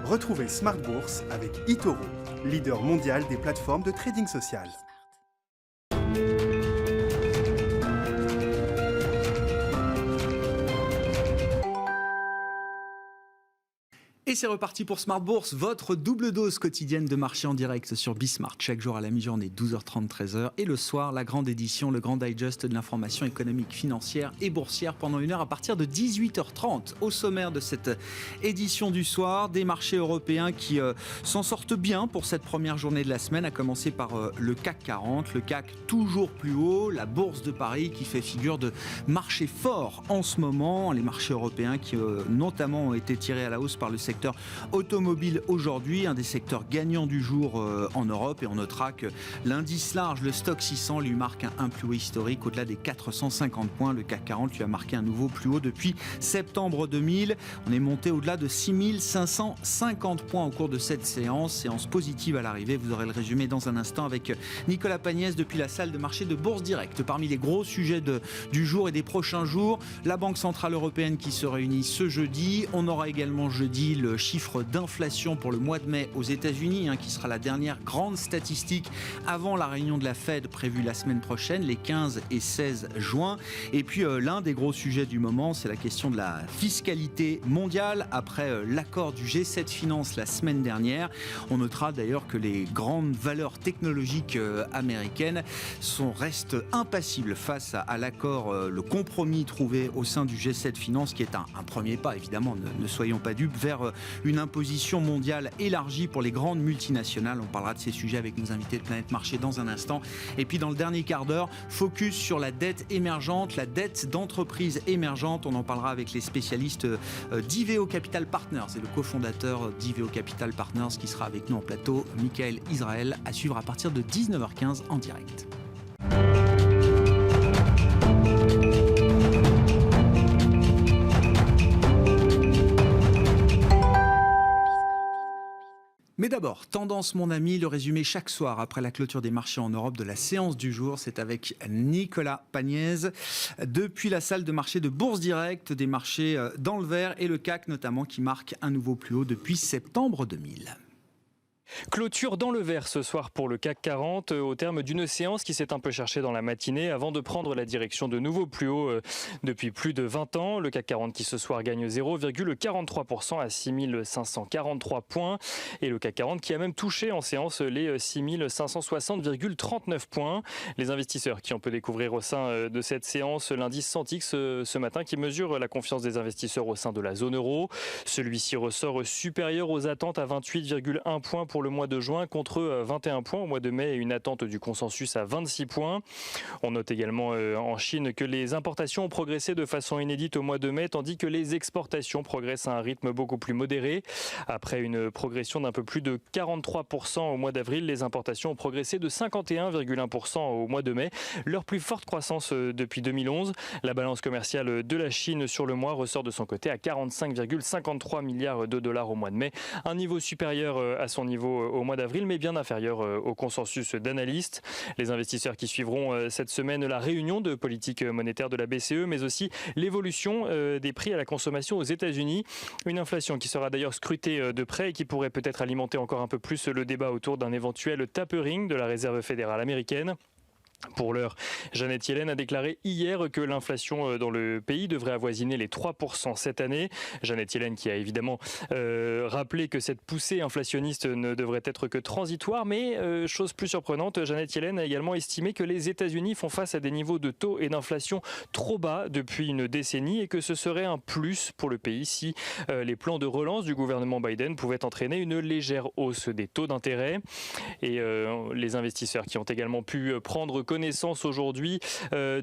Retrouvez Smart Bourse avec eToro, leader mondial des plateformes de trading social. Et c'est reparti pour Smart Bourse, votre double dose quotidienne de marché en direct sur Bismart. Chaque jour à la mi-journée, 12h30, 13h. Et le soir, la grande édition, le grand digest de l'information économique, financière et boursière pendant une heure à partir de 18h30. Au sommaire de cette édition du soir, des marchés européens qui s'en sortent bien pour cette première journée de la semaine, à commencer par le CAC 40. Le CAC toujours plus haut, la Bourse de Paris qui fait figure de marché fort en ce moment. Les marchés européens qui notamment ont été tirés à la hausse par le secteur automobile aujourd'hui, un des secteurs gagnants du jour en Europe. Et on notera que l'indice large, le Stock 600, lui marque un plus haut historique au-delà des 450 points. Le CAC 40 lui a marqué un nouveau plus haut depuis septembre 2000. On est monté au-delà de 6550 points au cours de cette séance positive à l'arrivée. Vous aurez le résumé dans un instant avec Nicolas Pagnès depuis la salle de marché de Bourse Direct. Parmi les gros sujets du jour et des prochains jours, la Banque Centrale Européenne qui se réunit ce jeudi. On aura également jeudi le chiffre d'inflation pour le mois de mai aux États-Unis, qui sera la dernière grande statistique avant la réunion de la Fed prévue la semaine prochaine, les 15 et 16 juin. Et puis l'un des gros sujets du moment, c'est la question de la fiscalité mondiale après l'accord du G7 Finance la semaine dernière. On notera d'ailleurs que les grandes valeurs technologiques américaines restent impassibles face à l'accord, le compromis trouvé au sein du G7 Finance, qui est un premier pas, évidemment, ne soyons pas dupes, vers une imposition mondiale élargie pour les grandes multinationales. On parlera de ces sujets avec nos invités de Planète Marché dans un instant. Et puis dans le dernier quart d'heure, focus sur la dette émergente, la dette d'entreprises émergentes. On en parlera avec les spécialistes d'Iveo Capital Partners et le cofondateur d'Iveo Capital Partners qui sera avec nous en plateau, Michael Israël, à suivre à partir de 19h15 en direct. Mais d'abord, tendance mon ami, le résumé chaque soir après la clôture des marchés en Europe de la séance du jour, c'est avec Nicolas Pagnès depuis la salle de marché de Bourse Direct, des marchés dans le vert et le CAC notamment qui marque un nouveau plus haut depuis septembre 2000. Clôture dans le vert ce soir pour le CAC 40 au terme d'une séance qui s'est un peu cherchée dans la matinée avant de prendre la direction de nouveau plus haut depuis plus de 20 ans. Le CAC 40 qui ce soir gagne 0,43% à 6543 points et le CAC 40 qui a même touché en séance les 6560,39 points. Les investisseurs qui ont pu découvrir au sein de cette séance l'indice Sentix ce matin qui mesure la confiance des investisseurs au sein de la zone euro. Celui-ci ressort supérieur aux attentes à 28,1 points pour le mois de juin contre 21 points au mois de mai et une attente du consensus à 26 points. On note également en Chine que les importations ont progressé de façon inédite au mois de mai tandis que les exportations progressent à un rythme beaucoup plus modéré. Après une progression d'un peu plus de 43% au mois d'avril, les importations ont progressé de 51,1% au mois de mai, leur plus forte croissance depuis 2011. La balance commerciale de la Chine sur le mois ressort de son côté à 45,53 milliards de dollars au mois de mai, un niveau supérieur à son niveau au mois d'avril, mais bien inférieur au consensus d'analystes. Les investisseurs qui suivront cette semaine la réunion de politique monétaire de la BCE, mais aussi l'évolution des prix à la consommation aux États-Unis. Une inflation qui sera d'ailleurs scrutée de près et qui pourrait peut-être alimenter encore un peu plus le débat autour d'un éventuel tapering de la Réserve fédérale américaine. Pour l'heure, Janet Yellen a déclaré hier que l'inflation dans le pays devrait avoisiner les 3% cette année. Janet Yellen qui a évidemment rappelé que cette poussée inflationniste ne devrait être que transitoire, mais chose plus surprenante, Janet Yellen a également estimé que les États-Unis font face à des niveaux de taux et d'inflation trop bas depuis une décennie et que ce serait un plus pour le pays si les plans de relance du gouvernement Biden pouvaient entraîner une légère hausse des taux d'intérêt. Et les investisseurs qui ont également pu prendre connaissance aujourd'hui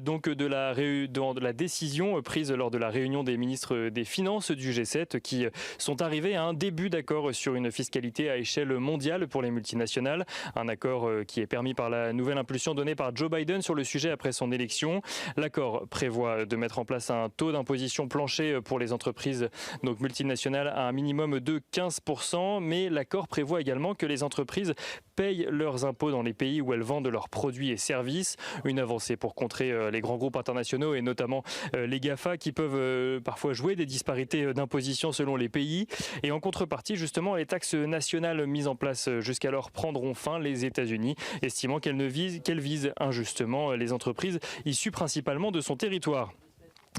donc de la décision prise lors de la réunion des ministres des Finances du G7 qui sont arrivés à un début d'accord sur une fiscalité à échelle mondiale pour les multinationales. Un accord qui est permis par la nouvelle impulsion donnée par Joe Biden sur le sujet après son élection. L'accord prévoit de mettre en place un taux d'imposition plancher pour les entreprises donc multinationales à un minimum de 15%, mais l'accord prévoit également que les entreprises payent leurs impôts dans les pays où elles vendent leurs produits et services. Une avancée pour contrer les grands groupes internationaux et notamment les GAFA qui peuvent parfois jouer des disparités d'imposition selon les pays. Et en contrepartie, justement, les taxes nationales mises en place jusqu'alors prendront fin, les États-Unis estimant qu'elles visent injustement les entreprises issues principalement de son territoire.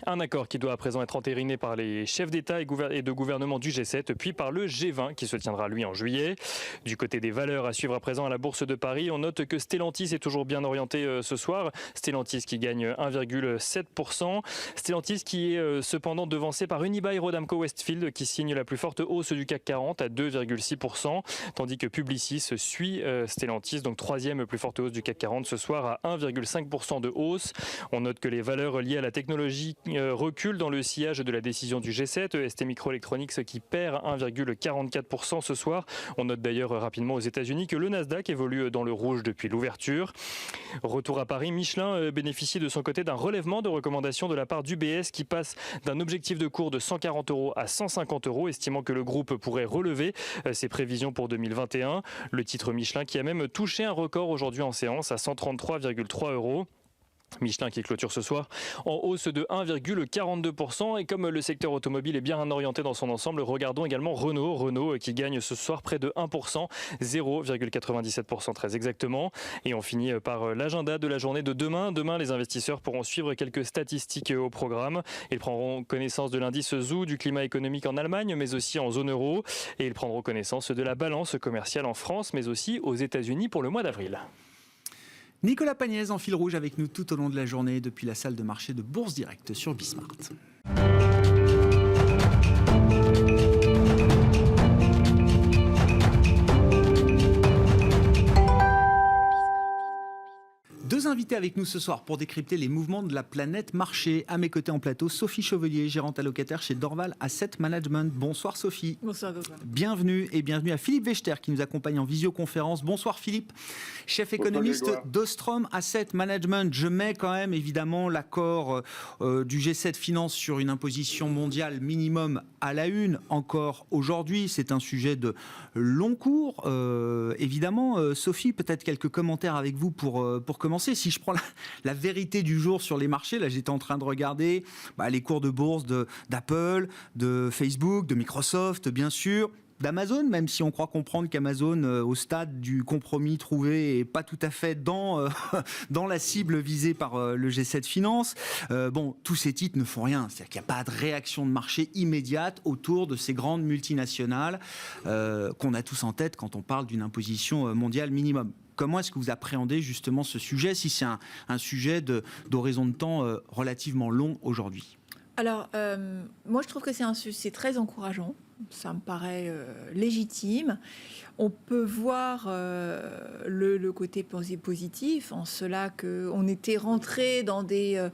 Un accord qui doit à présent être entériné par les chefs d'État et de gouvernement du G7, puis par le G20 qui se tiendra lui en juillet. Du côté des valeurs à suivre à présent à la Bourse de Paris, on note que Stellantis est toujours bien orienté ce soir. Stellantis qui gagne 1,7%. Stellantis qui est cependant devancé par Unibail-Rodamco Westfield qui signe la plus forte hausse du CAC 40 à 2,6%, tandis que Publicis suit Stellantis, donc troisième plus forte hausse du CAC 40 ce soir à 1,5% de hausse. On note que les valeurs liées à la technologie recul dans le sillage de la décision du G7. STMicroelectronics qui perd 1,44% ce soir. On note d'ailleurs rapidement aux États-Unis que le Nasdaq évolue dans le rouge depuis l'ouverture. Retour à Paris, Michelin bénéficie de son côté d'un relèvement de recommandation de la part d'UBS qui passe d'un objectif de cours de 140 € à 150 €, estimant que le groupe pourrait relever ses prévisions pour 2021. Le titre Michelin qui a même touché un record aujourd'hui en séance à 133,3 €. Michelin qui clôture ce soir en hausse de 1,42%. Et comme le secteur automobile est bien orienté dans son ensemble, regardons également Renault qui gagne ce soir près de 1%, 0,97% très exactement. Et on finit par l'agenda de la journée de demain. Demain, les investisseurs pourront suivre quelques statistiques au programme. Ils prendront connaissance de l'indice ZOO du climat économique en Allemagne, mais aussi en zone euro. Et ils prendront connaissance de la balance commerciale en France, mais aussi aux États-Unis pour le mois d'avril. Nicolas Pagnès en fil rouge avec nous tout au long de la journée depuis la salle de marché de Bourse Directe sur Bismart. Deux invités avec nous ce soir pour décrypter les mouvements de la planète marché. À mes côtés en plateau, Sophie Chevelier, gérante allocataire chez Dorval Asset Management. Bonsoir Sophie. Bonsoir Gogo. Bienvenue et bienvenue à Philippe Wechter qui nous accompagne en visioconférence. Bonsoir Philippe, chef économiste d'Ostrom Asset Management. Je mets quand même évidemment l'accord du G7 Finance sur une imposition mondiale minimum à la une encore aujourd'hui. C'est un sujet de long cours. Évidemment, Sophie, peut-être quelques commentaires avec vous pour commencer. Si je prends la vérité du jour sur les marchés, là j'étais en train de regarder les cours de bourse d'Apple, de Facebook, de Microsoft bien sûr, d'Amazon, même si on croit comprendre qu'Amazon, au stade du compromis trouvé, n'est pas tout à fait dans la cible visée par le G7 Finance. Tous ces titres ne font rien. C'est-à-dire qu'il n'y a pas de réaction de marché immédiate autour de ces grandes multinationales qu'on a tous en tête quand on parle d'une imposition mondiale minimum. Comment est-ce que vous appréhendez justement ce sujet, si c'est un sujet d'horizon de temps relativement long aujourd'hui ? Alors, moi je trouve que c'est très encourageant. Ça me paraît légitime. On peut voir le côté positif en cela qu'on était rentré dans des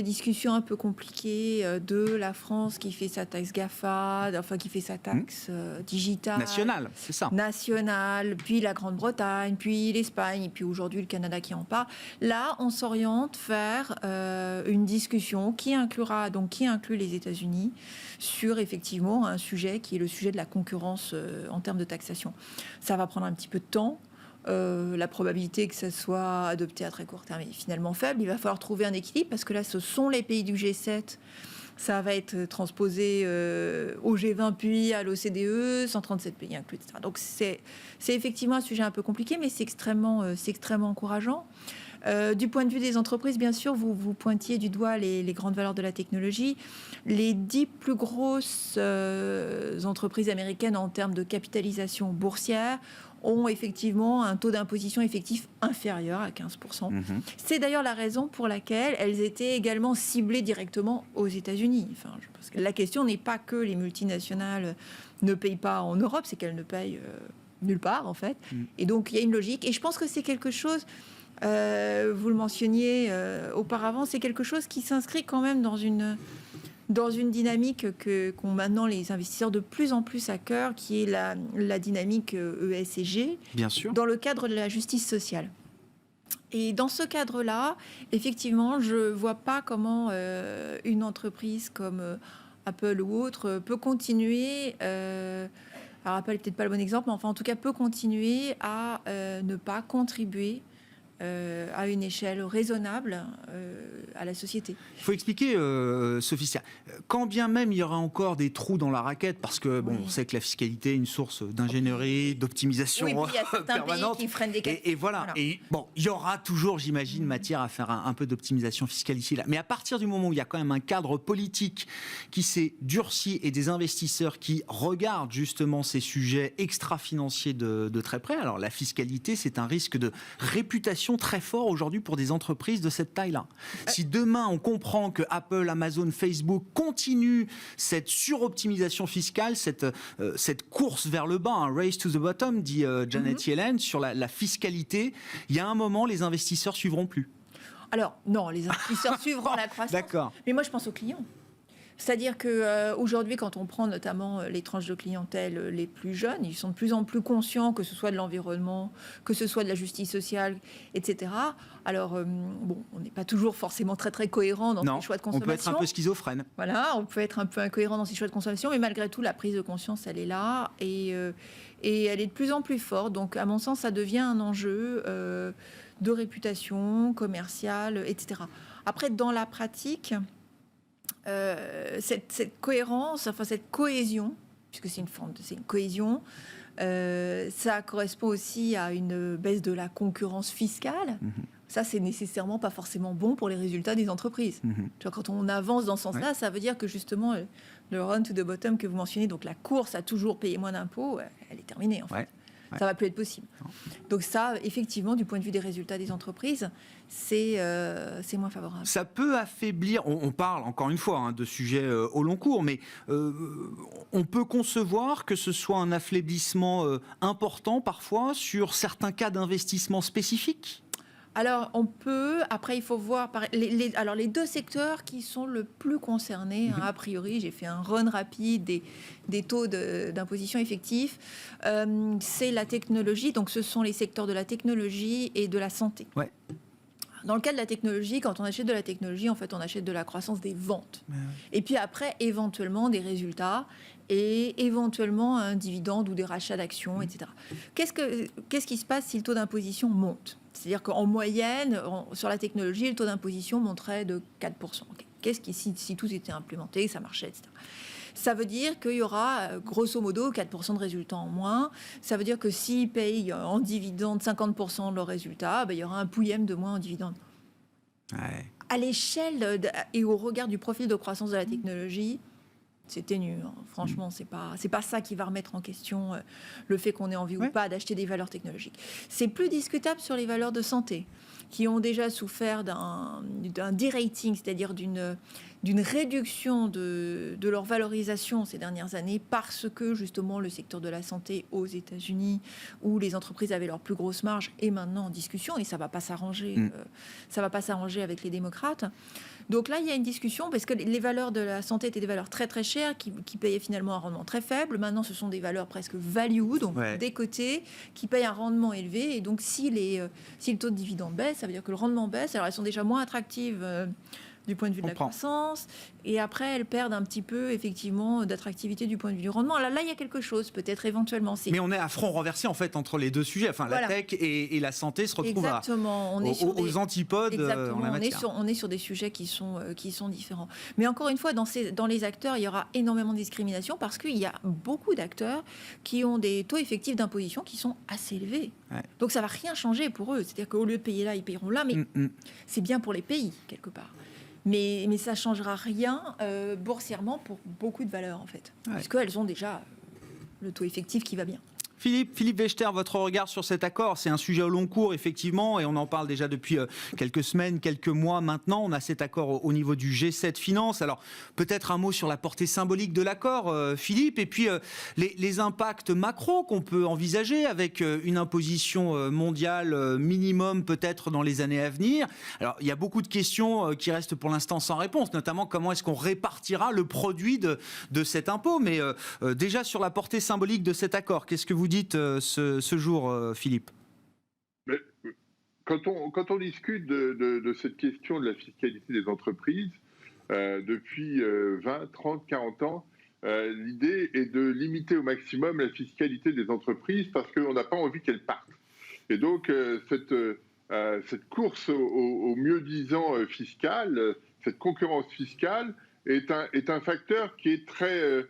discussions un peu compliquées de la France qui fait sa taxe GAFA, enfin qui fait sa taxe digitale. Nationale, c'est ça. Nationale, puis la Grande-Bretagne, puis l'Espagne, et puis aujourd'hui le Canada qui en parle. Là, on s'oriente vers une discussion qui inclut les États-Unis sur effectivement un sujet qui est le sujet de la concurrence en termes de taxation. Ça va prendre un petit peu de temps. La probabilité que ça soit adopté à très court terme est finalement faible. Il va falloir trouver un équilibre parce que là, ce sont les pays du G7. Ça va être transposé au G20 puis à l'OCDE, 137 pays inclus, etc. Donc c'est effectivement un sujet un peu compliqué, mais c'est extrêmement encourageant. Du point de vue des entreprises, bien sûr, vous pointiez du doigt les grandes valeurs de la technologie. Les 10 plus grosses entreprises américaines en termes de capitalisation boursière ont effectivement un taux d'imposition effectif inférieur à 15%. C'est d'ailleurs la raison pour laquelle elles étaient également ciblées directement aux États-Unis. Enfin, je pense que la question n'est pas que les multinationales ne payent pas en Europe, c'est qu'elles ne payent nulle part, en fait. Et donc, il y a une logique. Et je pense que c'est quelque chose... vous le mentionniez auparavant, c'est quelque chose qui s'inscrit quand même dans une dynamique qu'ont maintenant les investisseurs de plus en plus à cœur, qui est la dynamique ESG, bien sûr, dans le cadre de la justice sociale. Et dans ce cadre-là, effectivement, je ne vois pas comment une entreprise comme Apple ou autre peut continuer alors Apple n'est peut-être pas le bon exemple, mais enfin en tout cas peut continuer à ne pas contribuer à une échelle raisonnable à la société. Il faut expliquer, Sophie, quand bien même il y aura encore des trous dans la raquette, parce que bon, on sait que la fiscalité est une source d'ingénierie, d'optimisation puis il y a certains permanente. pays qui freinent des Et voilà. Et bon, il y aura toujours, j'imagine, matière à faire un peu d'optimisation fiscale ici là. Mais à partir du moment où il y a quand même un cadre politique qui s'est durci et des investisseurs qui regardent justement ces sujets extra-financiers de très près, alors la fiscalité, c'est un risque de réputation très fort aujourd'hui pour des entreprises de cette taille-là. Si demain on comprend que Apple, Amazon, Facebook continuent cette suroptimisation fiscale, cette course vers le bas, un race to the bottom, dit Janet Yellen, sur la fiscalité, il y a un moment, les investisseurs suivront plus. Alors non, les investisseurs suivront la croissance. D'accord. Mais moi je pense aux clients. C'est-à-dire qu'aujourd'hui, quand on prend notamment les tranches de clientèle les plus jeunes, ils sont de plus en plus conscients que ce soit de l'environnement, que ce soit de la justice sociale, etc. Alors, on n'est pas toujours forcément très, très cohérent dans ses choix de consommation. On peut être un peu schizophrène. Voilà, on peut être un peu incohérent dans ses choix de consommation, mais malgré tout, la prise de conscience, elle est là et elle est de plus en plus forte. Donc, à mon sens, ça devient un enjeu de réputation commerciale, etc. Après, dans la pratique... cette cohérence, enfin cette cohésion, puisque c'est une cohésion, ça correspond aussi à une baisse de la concurrence fiscale. Ça, c'est nécessairement pas forcément bon pour les résultats des entreprises. Tu vois, quand on avance dans ce sens-là, ça veut dire que justement le run to the bottom que vous mentionnez, donc la course à toujours payer moins d'impôts, elle est terminée en fait. Ça va plus être possible. Donc ça, effectivement, du point de vue des résultats des entreprises, c'est moins favorable. Ça peut affaiblir, on parle encore une fois de sujets au long cours, mais on peut concevoir que ce soit un affaiblissement important parfois sur certains cas d'investissement spécifiques. Alors, on peut... Après, il faut voir... Alors, les deux secteurs qui sont le plus concernés, a priori, j'ai fait un run rapide des taux d'imposition effectifs, c'est la technologie. Donc, ce sont les secteurs de la technologie et de la santé. Ouais. Dans le cas de la technologie, quand on achète de la technologie, en fait, on achète de la croissance des ventes. Et puis après, éventuellement, des résultats et éventuellement un dividende ou des rachats d'actions, etc. Qu'est-ce qui se passe si le taux d'imposition monte ? C'est-à-dire qu'en moyenne, sur la technologie, le taux d'imposition monterait de 4%. Qu'est-ce qui, si tout était implémenté, ça marchait, etc. Ça veut dire qu'il y aura, grosso modo, 4% de résultats en moins. Ça veut dire que s'ils payent en dividende 50% de leurs résultats, il y aura un pouillème de moins en dividende. Ouais. À l'échelle et au regard du profil de croissance de la technologie, c'est ténu. Franchement, c'est pas ça qui va remettre en question le fait qu'on ait envie ou pas d'acheter des valeurs technologiques. C'est plus discutable sur les valeurs de santé, qui ont déjà souffert d'un derating, c'est-à-dire d'une réduction de leur valorisation ces dernières années, parce que justement le secteur de la santé aux États-Unis, où les entreprises avaient leur plus grosse marge, est maintenant en discussion, et ça va pas s'arranger. Ça va pas s'arranger avec les démocrates. Donc là, il y a une discussion, parce que les valeurs de la santé étaient des valeurs très très chères, qui payaient finalement un rendement très faible. Maintenant, ce sont des valeurs presque value, donc décotées, qui payent un rendement élevé. Et donc, si le taux de dividende baisse, ça veut dire que le rendement baisse. Alors, elles sont déjà moins attractives du point de vue de la croissance, et après elles perdent un petit peu effectivement d'attractivité du point de vue du rendement. Là il y a quelque chose peut-être éventuellement. Mais on est à front renversé en fait entre les deux sujets, enfin la tech et la santé se retrouvent aux antipodes. Exactement. En la matière. On est sur des sujets qui sont différents. Mais encore une fois, dans les acteurs, il y aura énormément de discrimination parce qu'il y a beaucoup d'acteurs qui ont des taux effectifs d'imposition qui sont assez élevés. Donc ça va rien changer pour eux. C'est-à-dire qu'au lieu de payer là, ils paieront là, mais c'est bien pour les pays quelque part. Mais ça ne changera rien boursièrement pour beaucoup de valeurs, en fait. Puisqu'elles ont déjà le taux effectif qui va bien. Philippe Wechter, votre regard sur cet accord, c'est un sujet au long cours, effectivement, et on en parle déjà depuis quelques semaines, quelques mois maintenant. On a cet accord au niveau du G7 Finance. Alors, peut-être un mot sur la portée symbolique de l'accord, Philippe, et puis les impacts macro qu'on peut envisager avec une imposition mondiale minimum peut-être dans les années à venir. Alors, il y a beaucoup de questions qui restent pour l'instant sans réponse, notamment comment est-ce qu'on répartira le produit de cet impôt. Mais déjà, sur la portée symbolique de cet accord, qu'est-ce que vous dites ce jour, Philippe ? Mais, quand on discute de cette question de la fiscalité des entreprises, depuis 20, 30, 40 ans, l'idée est de limiter au maximum la fiscalité des entreprises parce qu'on n'a pas envie qu'elles partent. Et donc, cette course au mieux-disant fiscal, cette concurrence fiscale, est un facteur qui est très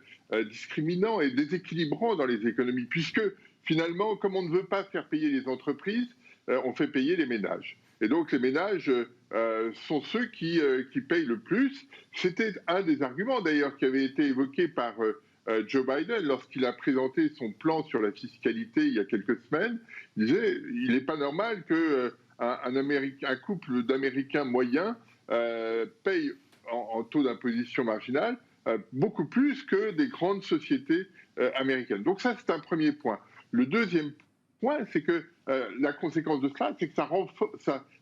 discriminant et déséquilibrant dans les économies, puisque finalement, comme on ne veut pas faire payer les entreprises, on fait payer les ménages. Et donc les ménages sont ceux qui payent le plus. C'était un des arguments d'ailleurs qui avait été évoqué par Joe Biden lorsqu'il a présenté son plan sur la fiscalité il y a quelques semaines. Il disait il n'est pas normal qu'un couple d'Américains moyens paye en taux d'imposition marginale beaucoup plus que des grandes sociétés américaines. Donc ça, c'est un premier point. Le deuxième point, c'est que la conséquence de cela, c'est que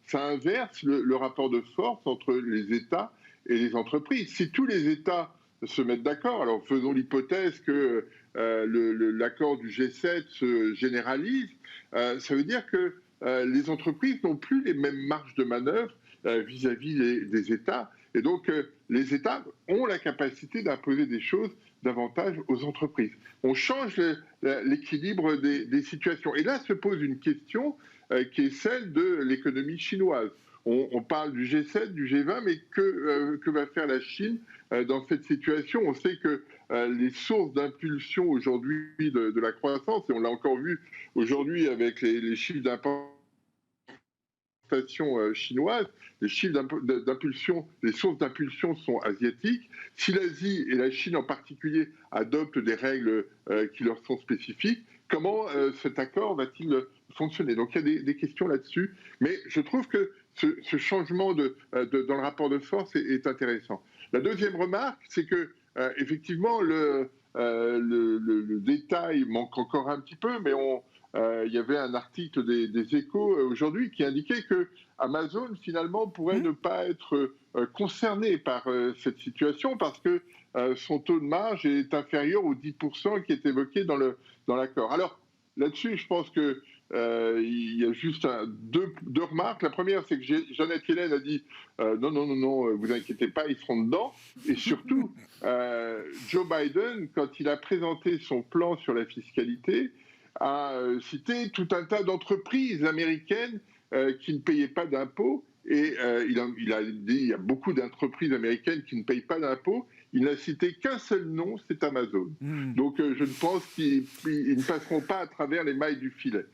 ça inverse le rapport de force entre les États et les entreprises. Si tous les États se mettent d'accord, alors faisons l'hypothèse que l'accord du G7 se généralise, ça veut dire que les entreprises n'ont plus les mêmes marges de manœuvre vis-à-vis des États. Et donc, les États ont la capacité d'imposer des choses davantage aux entreprises. On change l'équilibre des situations. Et là se pose une question qui est celle de l'économie chinoise. On parle du G7, du G20, mais que va faire la Chine dans cette situation? On sait que les sources d'impulsion aujourd'hui de la croissance, et on l'a encore vu aujourd'hui avec les chiffres d'importation chinoise, les chiffres d'impulsion, les sources d'impulsion sont asiatiques. Si l'Asie et la Chine en particulier adoptent des règles qui leur sont spécifiques, comment cet accord va-t-il fonctionner? Donc il y a des questions là-dessus, mais je trouve que ce changement dans le rapport de force est intéressant. La deuxième remarque, c'est que effectivement le détail manque encore un petit peu, mais il y avait un article des Échos aujourd'hui qui indiquait que Amazon finalement pourrait ne pas être concerné par cette situation parce que son taux de marge est inférieur aux 10% qui est évoqué dans l'accord. Alors là-dessus, je pense que il y a juste deux remarques. La première, c'est que Janet Yellen a dit non, vous inquiétez pas, ils seront dedans. Et surtout, Joe Biden, quand il a présenté son plan sur la fiscalité, a cité tout un tas d'entreprises américaines qui ne payaient pas d'impôts. Et il a dit il y a beaucoup d'entreprises américaines qui ne payent pas d'impôts. Il n'a cité qu'un seul nom, c'est Amazon. Donc je ne pense qu'ils ne passeront pas à travers les mailles du filet.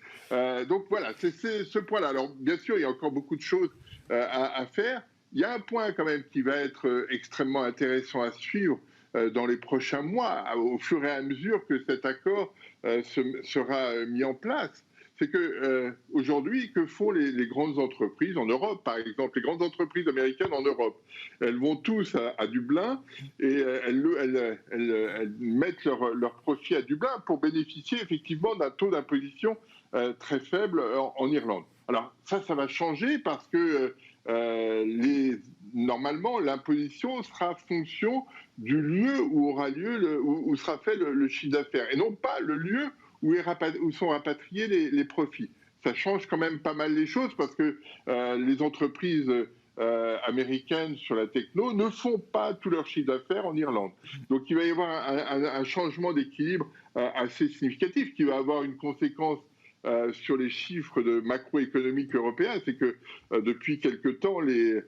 Donc voilà, c'est ce point-là. Alors bien sûr, il y a encore beaucoup de choses à faire. Il y a un point quand même qui va être extrêmement intéressant à suivre dans les prochains mois, au fur et à mesure que cet accord sera mis en place. C'est que aujourd'hui, que font les grandes entreprises en Europe, par exemple, les grandes entreprises américaines en Europe? Elles vont tous à Dublin et elles mettent leur profit à Dublin pour bénéficier effectivement d'un taux d'imposition très faible en Irlande. Alors ça va changer parce que normalement l'imposition sera fonction du lieu où sera fait le chiffre d'affaires et non pas le lieu où sont rapatriés les profits. Ça change quand même pas mal les choses parce que les entreprises américaines sur la techno ne font pas tout leur chiffre d'affaires en Irlande. Donc il va y avoir un changement d'équilibre assez significatif qui va avoir une conséquence sur les chiffres macroéconomiques européens. C'est que depuis quelque temps, les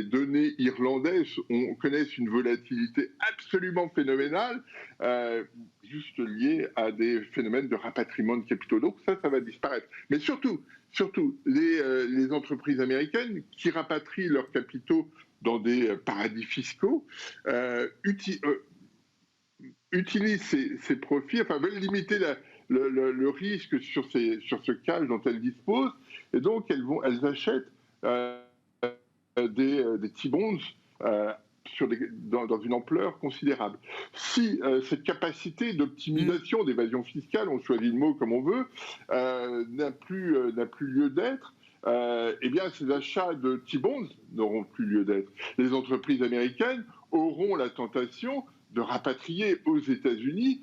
données irlandaises connaissent une volatilité absolument phénoménale, juste liée à des phénomènes de rapatriement de capitaux. Donc ça va disparaître. Mais surtout, les entreprises américaines qui rapatrient leurs capitaux dans des paradis fiscaux utilisent ces profits, enfin veulent limiter le risque sur ce cash dont elles disposent, et donc elles achètent des T-bonds dans une ampleur considérable. Si cette capacité d'optimisation, d'évasion fiscale, on choisit le mot comme on veut, n'a plus lieu d'être, eh bien ces achats de T-bonds n'auront plus lieu d'être. Les entreprises américaines auront la tentation de rapatrier aux États-Unis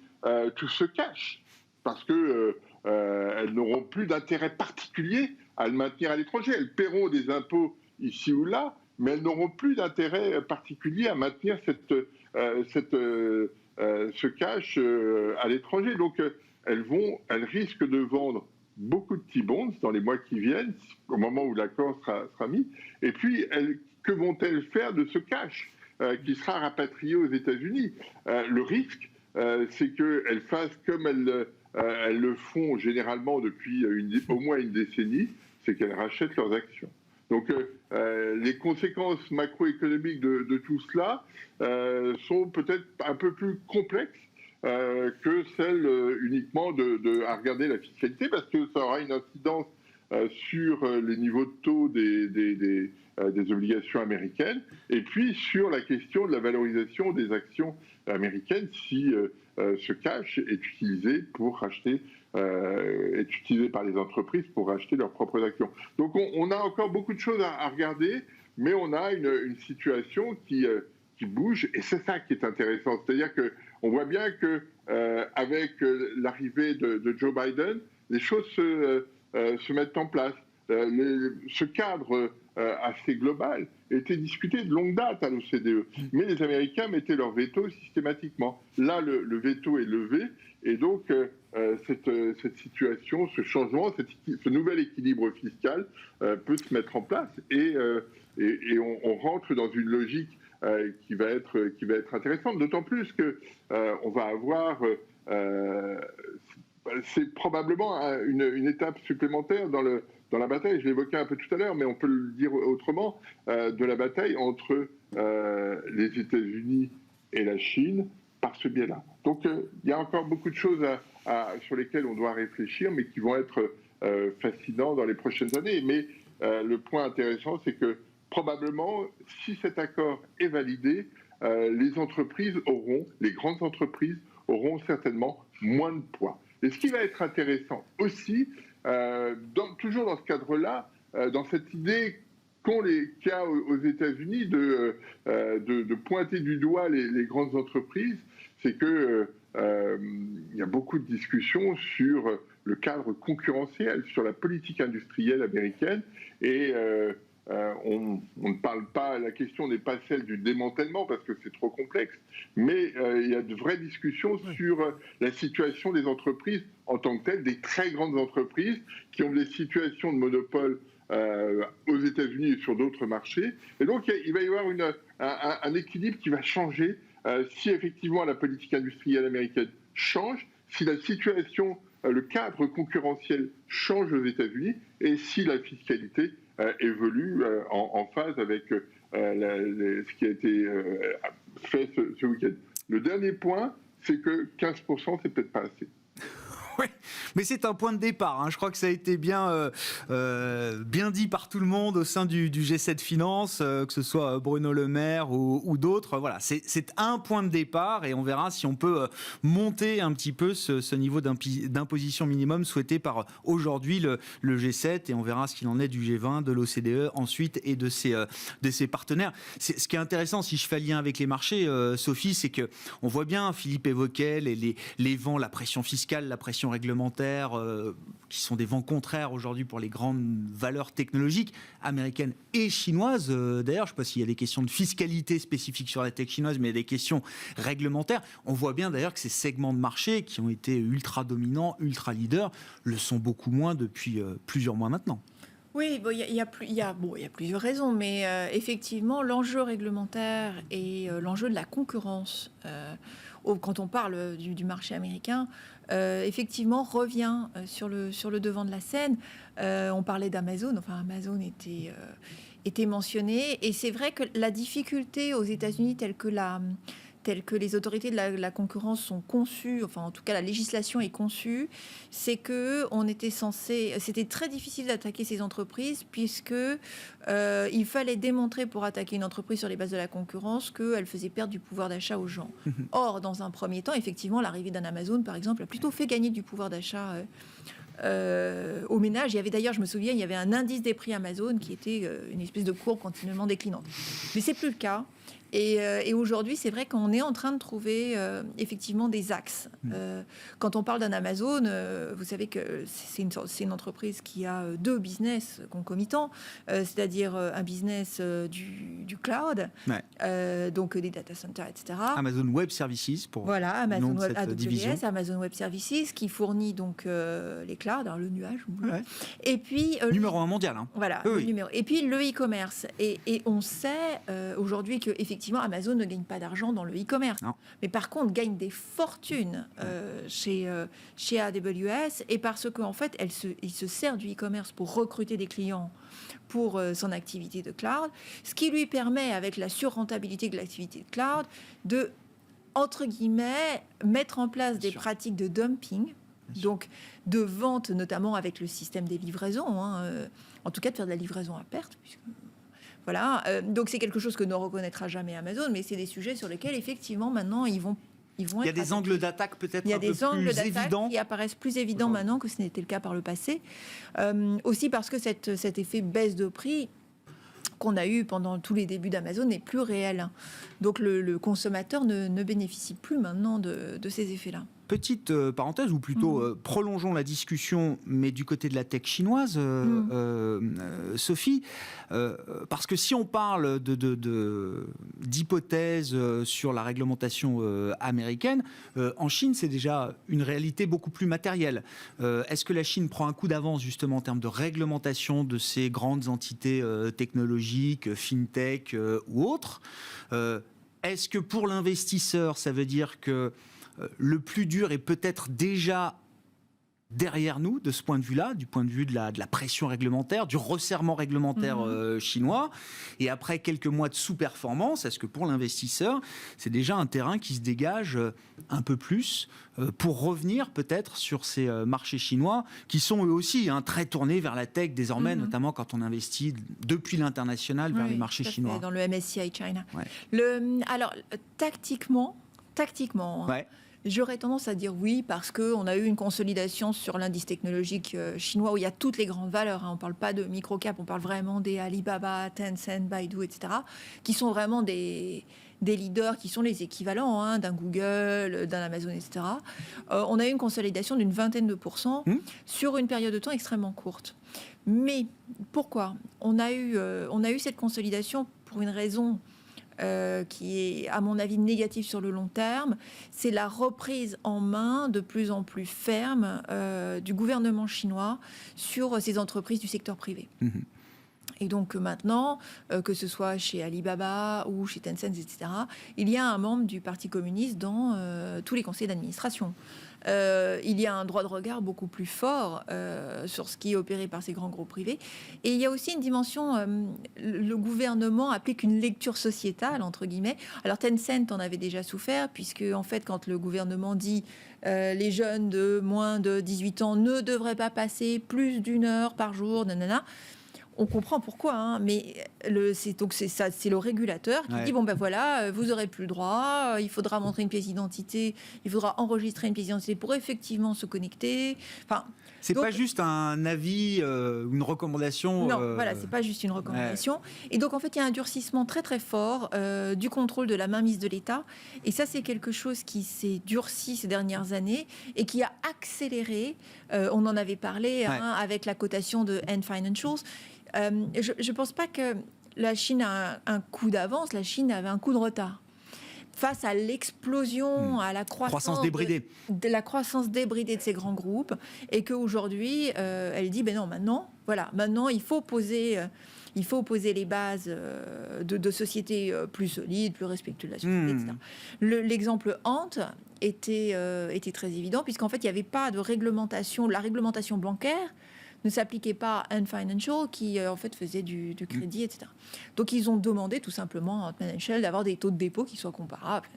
tout ce cash, parce qu'elles n'auront plus d'intérêt particulier à le maintenir à l'étranger. Elles paieront des impôts ici ou là, mais elles n'auront plus d'intérêt particulier à maintenir se cachent à l'étranger. Donc, elles risquent de vendre beaucoup de T-bonds dans les mois qui viennent, au moment où l'accord sera mis. Et puis, que vont-elles faire de ce cash qui sera rapatrié aux États-Unis? Le risque, c'est qu'elles fassent comme elles le font généralement depuis au moins une décennie, c'est qu'elles rachètent leurs actions. Donc, les conséquences macroéconomiques de tout cela sont peut-être un peu plus complexes que celles uniquement à regarder la fiscalité, parce que ça aura une incidence sur les niveaux de taux des obligations américaines, et puis sur la question de la valorisation des actions américaines si ce cash est utilisé pour racheter, est utilisé par les entreprises pour racheter leurs propres actions. Donc on a encore beaucoup de choses à regarder, mais on a une situation qui bouge, et c'est ça qui est intéressant. C'est-à-dire qu'on voit bien qu'avec l'arrivée de Joe Biden, les choses se mettent en place. Ce cadre assez global était discuté de longue date à l'OCDE, mais les Américains mettaient leur veto systématiquement. Là, le veto est levé, et donc cette situation, ce changement, ce nouvel équilibre fiscal peut se mettre en place, et on rentre dans une logique qui va être intéressante, d'autant plus que on va avoir c'est probablement une étape supplémentaire dans la bataille, je l'évoquais un peu tout à l'heure, mais on peut le dire autrement, de la bataille entre les États-Unis et la Chine par ce biais-là. Donc il y a encore beaucoup de choses sur lesquelles on doit réfléchir, mais qui vont être fascinants dans les prochaines années. Mais le point intéressant, c'est que probablement, si cet accord est validé, les grandes entreprises auront certainement moins de poids. Et ce qui va être intéressant aussi, toujours dans ce cadre-là, dans cette idée qu'il y a aux États-Unis de pointer du doigt les grandes entreprises, c'est que il y a beaucoup de discussions sur le cadre concurrentiel, sur la politique industrielle américaine, et on ne parle pas, la question n'est pas celle du démantèlement parce que c'est trop complexe, mais il y a de vraies discussions sur la situation des entreprises en tant que telles, des très grandes entreprises qui ont des situations de monopole aux États-Unis et sur d'autres marchés. Et donc il va y avoir un équilibre qui va changer si effectivement la politique industrielle américaine change, si la situation, le cadre concurrentiel change aux États-Unis, et si la fiscalité évolue en phase avec ce qui a été fait ce week-end. Le dernier point, c'est que 15%, c'est peut-être pas assez. Oui, mais c'est un point de départ. Hein. Je crois que ça a été bien dit par tout le monde au sein du G7 Finance, que ce soit Bruno Le Maire ou d'autres. Voilà, c'est un point de départ, et on verra si on peut monter un petit peu ce niveau d'imposition minimum souhaité par aujourd'hui le G7, et on verra ce qu'il en est du G20, de l'OCDE ensuite et de ses partenaires. Ce qui est intéressant, si je fais lien avec les marchés, Sophie, c'est que on voit bien, Philippe évoquait les vents, la pression fiscale, la pression réglementaires qui sont des vents contraires aujourd'hui pour les grandes valeurs technologiques américaines et chinoises. D'ailleurs, je ne sais pas s'il y a des questions de fiscalité spécifiques sur la tech chinoise, mais il y a des questions réglementaires. On voit bien d'ailleurs que ces segments de marché qui ont été ultra dominants, ultra leaders, le sont beaucoup moins depuis plusieurs mois maintenant. Oui, il y a plusieurs raisons, mais effectivement, l'enjeu réglementaire et l'enjeu de la concurrence, quand on parle du marché américain, effectivement, revient sur le devant de la scène. On parlait d'Amazon, enfin Amazon était mentionné, et c'est vrai que la difficulté aux États-Unis, telle que les autorités de la concurrence sont conçues, enfin en tout cas la législation est conçue, c'est que c'était très difficile d'attaquer ces entreprises, puisque il fallait démontrer pour attaquer une entreprise sur les bases de la concurrence qu'elle faisait perdre du pouvoir d'achat aux gens. Or, dans un premier temps, effectivement, l'arrivée d'un Amazon, par exemple, a plutôt fait gagner du pouvoir d'achat aux ménages. Il y avait d'ailleurs, je me souviens, il y avait un indice des prix Amazon qui était une espèce de courbe continuellement déclinante. Mais c'est plus le cas. Et aujourd'hui, c'est vrai qu'on est en train de trouver effectivement des axes. Quand on parle d'un Amazon, vous savez que c'est une entreprise qui a deux business concomitants, c'est-à-dire un business du cloud, donc des data centers, etc. Amazon Web Services, pour voilà, Amazon nom de Web, cette AWS, division. Amazon Web Services, qui fournit donc les clouds, alors le nuage. Et puis numéro 1 mondial. Hein. Voilà, Oui. le numéro. Et puis le e-commerce. Et on sait aujourd'hui que effectivement Amazon ne gagne pas d'argent dans le e-commerce, mais par contre gagne des fortunes chez AWS, et parce qu'en fait il se sert du e-commerce pour recruter des clients pour son activité de cloud, ce qui lui permet, avec la surrentabilité de l'activité de cloud, de, entre guillemets, mettre en place des pratiques de dumping, donc de vente, notamment avec le système des livraisons, en tout cas de faire de la livraison à perte, puisque... Voilà, donc c'est quelque chose que ne reconnaîtra jamais Amazon, mais c'est des sujets sur lesquels effectivement maintenant ils vont Il y a des angles d'attaque peut-être un peu plus évidents. Il y a des angles d'attaque qui apparaissent plus évidents maintenant que ce n'était le cas par le passé. Aussi parce que cet effet baisse de prix qu'on a eu pendant tous les débuts d'Amazon n'est plus réel. Donc le consommateur ne bénéficie plus maintenant de ces effets-là. Petite parenthèse, ou plutôt prolongeons la discussion, mais du côté de la tech chinoise, Sophie, parce que si on parle d'hypothèses sur la réglementation américaine, en Chine, c'est déjà une réalité beaucoup plus matérielle. Est-ce que la Chine prend un coup d'avance justement en termes de réglementation de ces grandes entités technologiques, fintech ou autres ? Est-ce que pour l'investisseur, ça veut dire que le plus dur est peut-être déjà derrière nous, de ce point de vue-là, du point de vue de la pression réglementaire, du resserrement réglementaire chinois, et après quelques mois de sous-performance, est-ce que pour l'investisseur, c'est déjà un terrain qui se dégage un peu plus pour revenir peut-être sur ces marchés chinois, qui sont eux aussi très tournés vers la tech désormais, notamment quand on investit depuis l'international vers les marchés chinois. Dans le MSCI China. Ouais. Alors, tactiquement, j'aurais tendance à dire oui, parce qu'on a eu une consolidation sur l'indice technologique chinois où il y a toutes les grandes valeurs. On ne parle pas de micro-cap, on parle vraiment des Alibaba, Tencent, Baidu, etc., qui sont vraiment des leaders, qui sont les équivalents d'un Google, d'un Amazon, etc. On a eu une consolidation d'une 20% sur une période de temps extrêmement courte. Mais pourquoi ? On a eu cette consolidation pour une raison qui est, à mon avis, négatif sur le long terme, c'est la reprise en main de plus en plus ferme du gouvernement chinois sur ces entreprises du secteur privé. Et donc maintenant, que ce soit chez Alibaba ou chez Tencent, etc., il y a un membre du Parti communiste dans tous les conseils d'administration. Il y a un droit de regard beaucoup plus fort sur ce qui est opéré par ces grands groupes privés. Et il y a aussi une dimension, le gouvernement applique une lecture sociétale, entre guillemets. Alors Tencent en avait déjà souffert, puisque en fait, quand le gouvernement dit les jeunes de moins de 18 ans ne devraient pas passer plus d'1 heure par jour, nanana, on comprend pourquoi, mais c'est le régulateur qui dit bon ben voilà, vous aurez plus le droit, il faudra montrer une pièce d'identité, il faudra enregistrer une pièce d'identité pour effectivement se connecter. Enfin, c'est pas juste un avis, une recommandation. Non, voilà, c'est pas juste une recommandation. Et donc en fait, il y a un durcissement très très fort du contrôle de la mainmise de l'État. Et ça, c'est quelque chose qui s'est durci ces dernières années et qui a accéléré. On en avait parlé avec la cotation de Ant Financials. Je ne pense pas que la Chine a un coup d'avance, la Chine avait un coup de retard face à l'explosion, à la croissance débridée. La croissance débridée de ces grands groupes, et qu'aujourd'hui, elle dit, non, maintenant, il faut poser les bases de sociétés plus solides, plus respectueuses de la société, etc. L'exemple Ant était très évident, puisqu'en fait, il n'y avait pas de réglementation, la réglementation bancaire ne s'appliquait pas à Ant Financial, qui en fait faisait du crédit, etc. Donc ils ont demandé tout simplement à Ant Financial d'avoir des taux de dépôt qui soient comparables.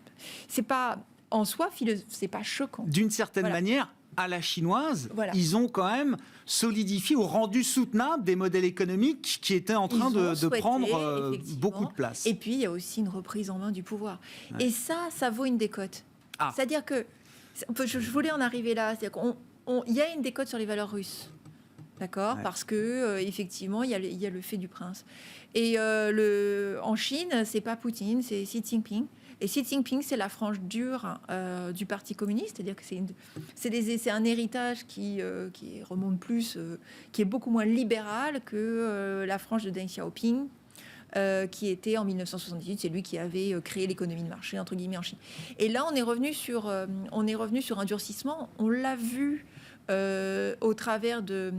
C'est pas en soi, c'est pas choquant. D'une certaine manière, à la chinoise, ils ont quand même solidifié ou rendu soutenables des modèles économiques qui étaient en train de prendre beaucoup de place. Et puis il y a aussi une reprise en main du pouvoir. Et ça vaut une décote. C'est-à-dire que je voulais en arriver là. C'est-à-dire qu'il y a une décote sur les valeurs russes. D'accord, Ouais. parce que effectivement, il y a le fait du prince. Et en Chine, c'est pas Poutine, c'est Xi Jinping. Et Xi Jinping, c'est la frange dure du Parti communiste, c'est-à-dire que c'est un héritage qui remonte plus, qui est beaucoup moins libéral que la frange de Deng Xiaoping, qui était en 1978, c'est lui qui avait créé l'économie de marché entre guillemets en Chine. Et là, on est revenu sur un durcissement. On l'a vu. Au travers de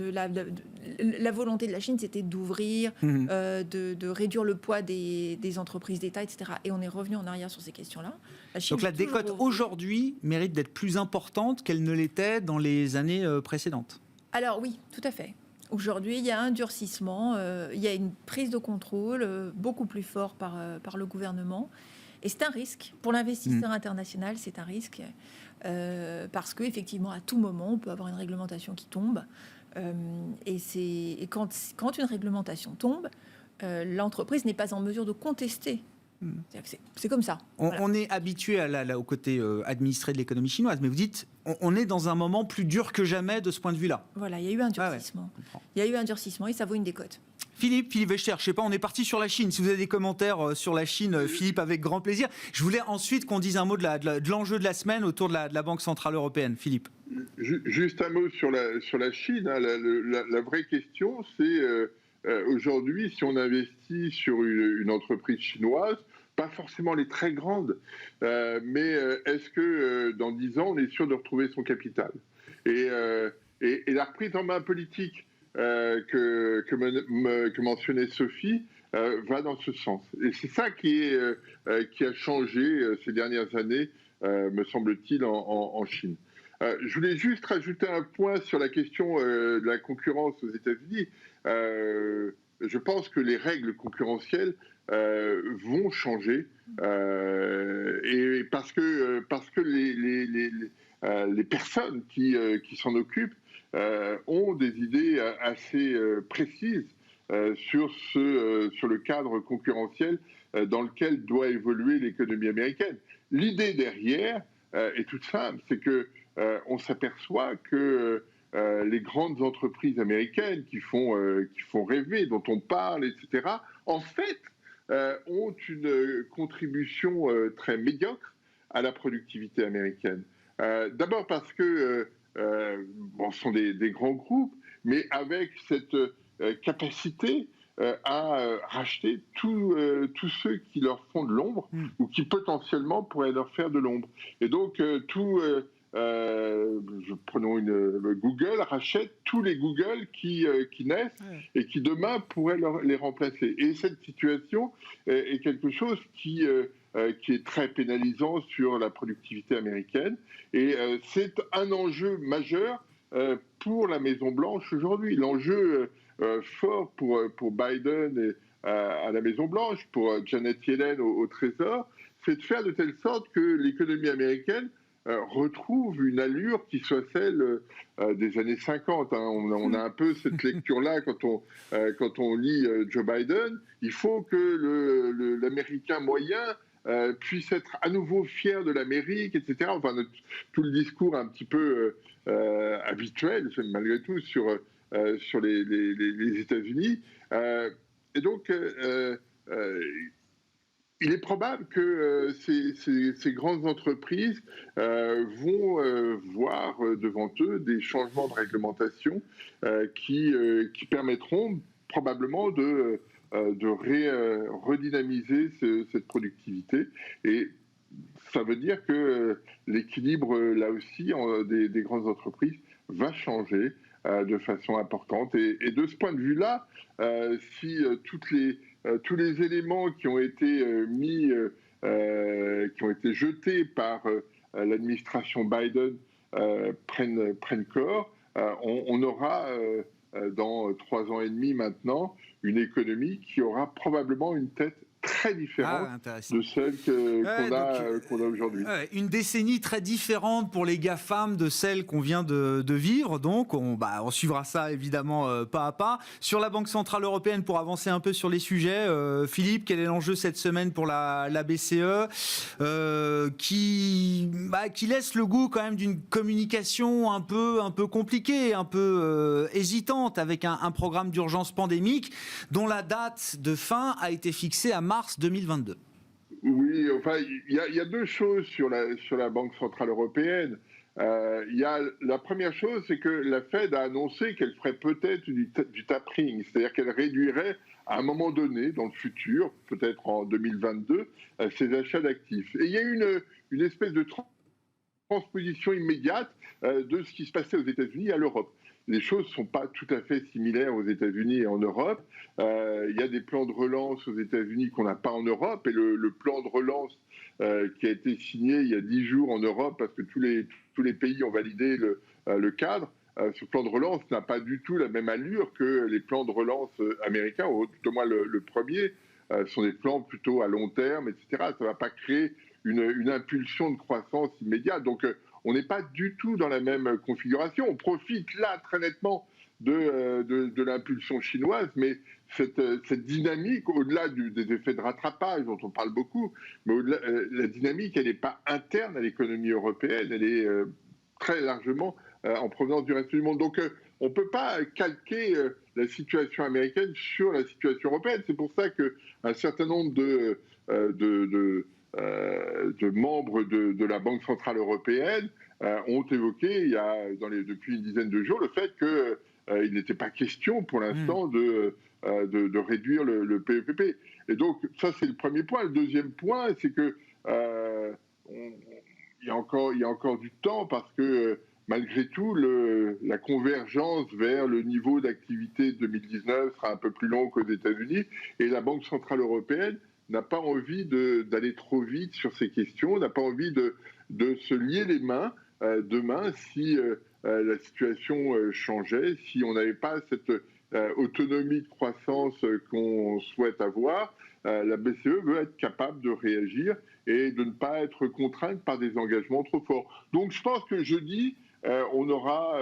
la volonté de la Chine, c'était d'ouvrir, de réduire le poids des entreprises d'État, etc. Et on est revenu en arrière sur ces questions-là. Donc la décote aujourd'hui mérite d'être plus importante qu'elle ne l'était dans les années précédentes. Alors oui, tout à fait. Aujourd'hui, il y a un durcissement, il y a une prise de contrôle beaucoup plus fort par le gouvernement. Et c'est un risque. Pour l'investisseur international, c'est un risque. Parce qu'effectivement, à tout moment, on peut avoir une réglementation qui tombe. Et quand une réglementation tombe, l'entreprise n'est pas en mesure de contester. C'est comme ça. On est habitué au côté administré de l'économie chinoise, mais vous dites, on est dans un moment plus dur que jamais de ce point de vue-là. Voilà, il y a eu un durcissement. Il y a eu un durcissement et ça vaut une décote. Philippe Wechter, je sais pas, on est parti sur la Chine. Si vous avez des commentaires sur la Chine, Philippe, avec grand plaisir. Je voulais ensuite qu'on dise un mot de l'enjeu de la semaine autour de la Banque Centrale Européenne. Philippe. Juste un mot sur la Chine. Hein. La vraie question, c'est aujourd'hui, si on investit sur une entreprise chinoise, pas forcément les très grandes, mais est-ce que dans 10 ans, on est sûr de retrouver son capital ? Et la reprise en main politique que mentionnait Sophie va dans ce sens. Et c'est ça qui a changé ces dernières années, me semble-t-il, en Chine. Je voulais juste rajouter un point sur la question de la concurrence aux États-Unis. Je pense que les règles concurrentielles vont changer et parce que les personnes qui s'en occupent ont des idées assez précises sur le cadre concurrentiel dans lequel doit évoluer l'économie américaine. L'idée derrière est toute simple, c'est que on s'aperçoit que les grandes entreprises américaines qui font rêver, dont on parle, etc., en fait, ont une contribution très médiocre à la productivité américaine. D'abord parce que ce sont des grands groupes, mais avec cette capacité à racheter tous ceux qui leur font de l'ombre ou qui potentiellement pourraient leur faire de l'ombre. Et donc, prenons Google, rachète tous les Google qui naissent et qui demain pourraient les remplacer. Et cette situation est quelque chose qui est très pénalisant sur la productivité américaine. Et c'est un enjeu majeur pour la Maison-Blanche aujourd'hui. L'enjeu fort pour Biden à la Maison-Blanche, pour Janet Yellen au Trésor, c'est de faire de telle sorte que l'économie américaine retrouve une allure qui soit celle des années 50. Hein. On a un peu cette lecture-là quand on lit Joe Biden. Il faut que l'Américain moyen puisse être à nouveau fier de l'Amérique, etc. Enfin, tout le discours un petit peu habituel, malgré tout, sur les États-Unis. Et donc, il est probable que ces grandes entreprises vont voir devant eux des changements de réglementation qui permettront probablement de redynamiser cette productivité. Et ça veut dire que l'équilibre, là aussi, des grandes entreprises va changer de façon importante. Et de ce point de vue-là, si tous les éléments qui ont été qui ont été jetés par l'administration Biden prennent corps, on aura dans 3 ans et demi maintenant une économie qui aura probablement une tête très différentes de celles qu'on a aujourd'hui. Une décennie très différente pour les GAFAM de celle qu'on vient de vivre. Donc, on suivra ça évidemment pas à pas. Sur la Banque Centrale Européenne, pour avancer un peu sur les sujets, Philippe, quel est l'enjeu cette semaine pour la BCE qui laisse le goût quand même d'une communication un peu compliquée, un peu hésitante, avec un programme d'urgence pandémique dont la date de fin a été fixée à mars 2022. Oui, enfin, il y a deux choses sur la Banque Centrale Européenne. La première chose, c'est que la Fed a annoncé qu'elle ferait peut-être du tapering, c'est-à-dire qu'elle réduirait à un moment donné, dans le futur, peut-être en 2022, ses achats d'actifs. Et il y a une espèce de transposition immédiate de ce qui se passait aux États-Unis à l'Europe. Les choses ne sont pas tout à fait similaires aux États-Unis et en Europe. Il y a des plans de relance aux États-Unis qu'on n'a pas en Europe. Et le plan de relance qui a été signé il y a 10 jours en Europe, parce que tous les pays ont validé le cadre, ce plan de relance n'a pas du tout la même allure que les plans de relance américains, ou tout au moins le premier. Sont des plans plutôt à long terme, etc. Ça ne va pas créer une impulsion de croissance immédiate. Donc, on n'est pas du tout dans la même configuration. On profite là très nettement de l'impulsion chinoise, mais cette dynamique, au-delà des effets de rattrapage dont on parle beaucoup, mais la dynamique, elle n'est pas interne à l'économie européenne, elle est très largement en provenance du reste du monde. Donc, on ne peut pas calquer la situation américaine sur la situation européenne. C'est pour ça qu'un certain nombre de membres de la Banque Centrale Européenne ont évoqué depuis une dizaine de jours le fait qu'il n'était pas question pour l'instant de réduire le PEPP. Et donc ça, c'est le premier point. Le deuxième point, c'est que il y a encore du temps, parce que malgré tout, la convergence vers le niveau d'activité de 2019 sera un peu plus longue qu'aux États-Unis, et la Banque Centrale Européenne n'a pas envie d'aller trop vite sur ces questions, n'a pas envie de se lier les mains demain si la situation changeait, si on n'avait pas cette autonomie de croissance qu'on souhaite avoir. La BCE veut être capable de réagir et de ne pas être contrainte par des engagements trop forts. Donc je pense que jeudi, on n'aura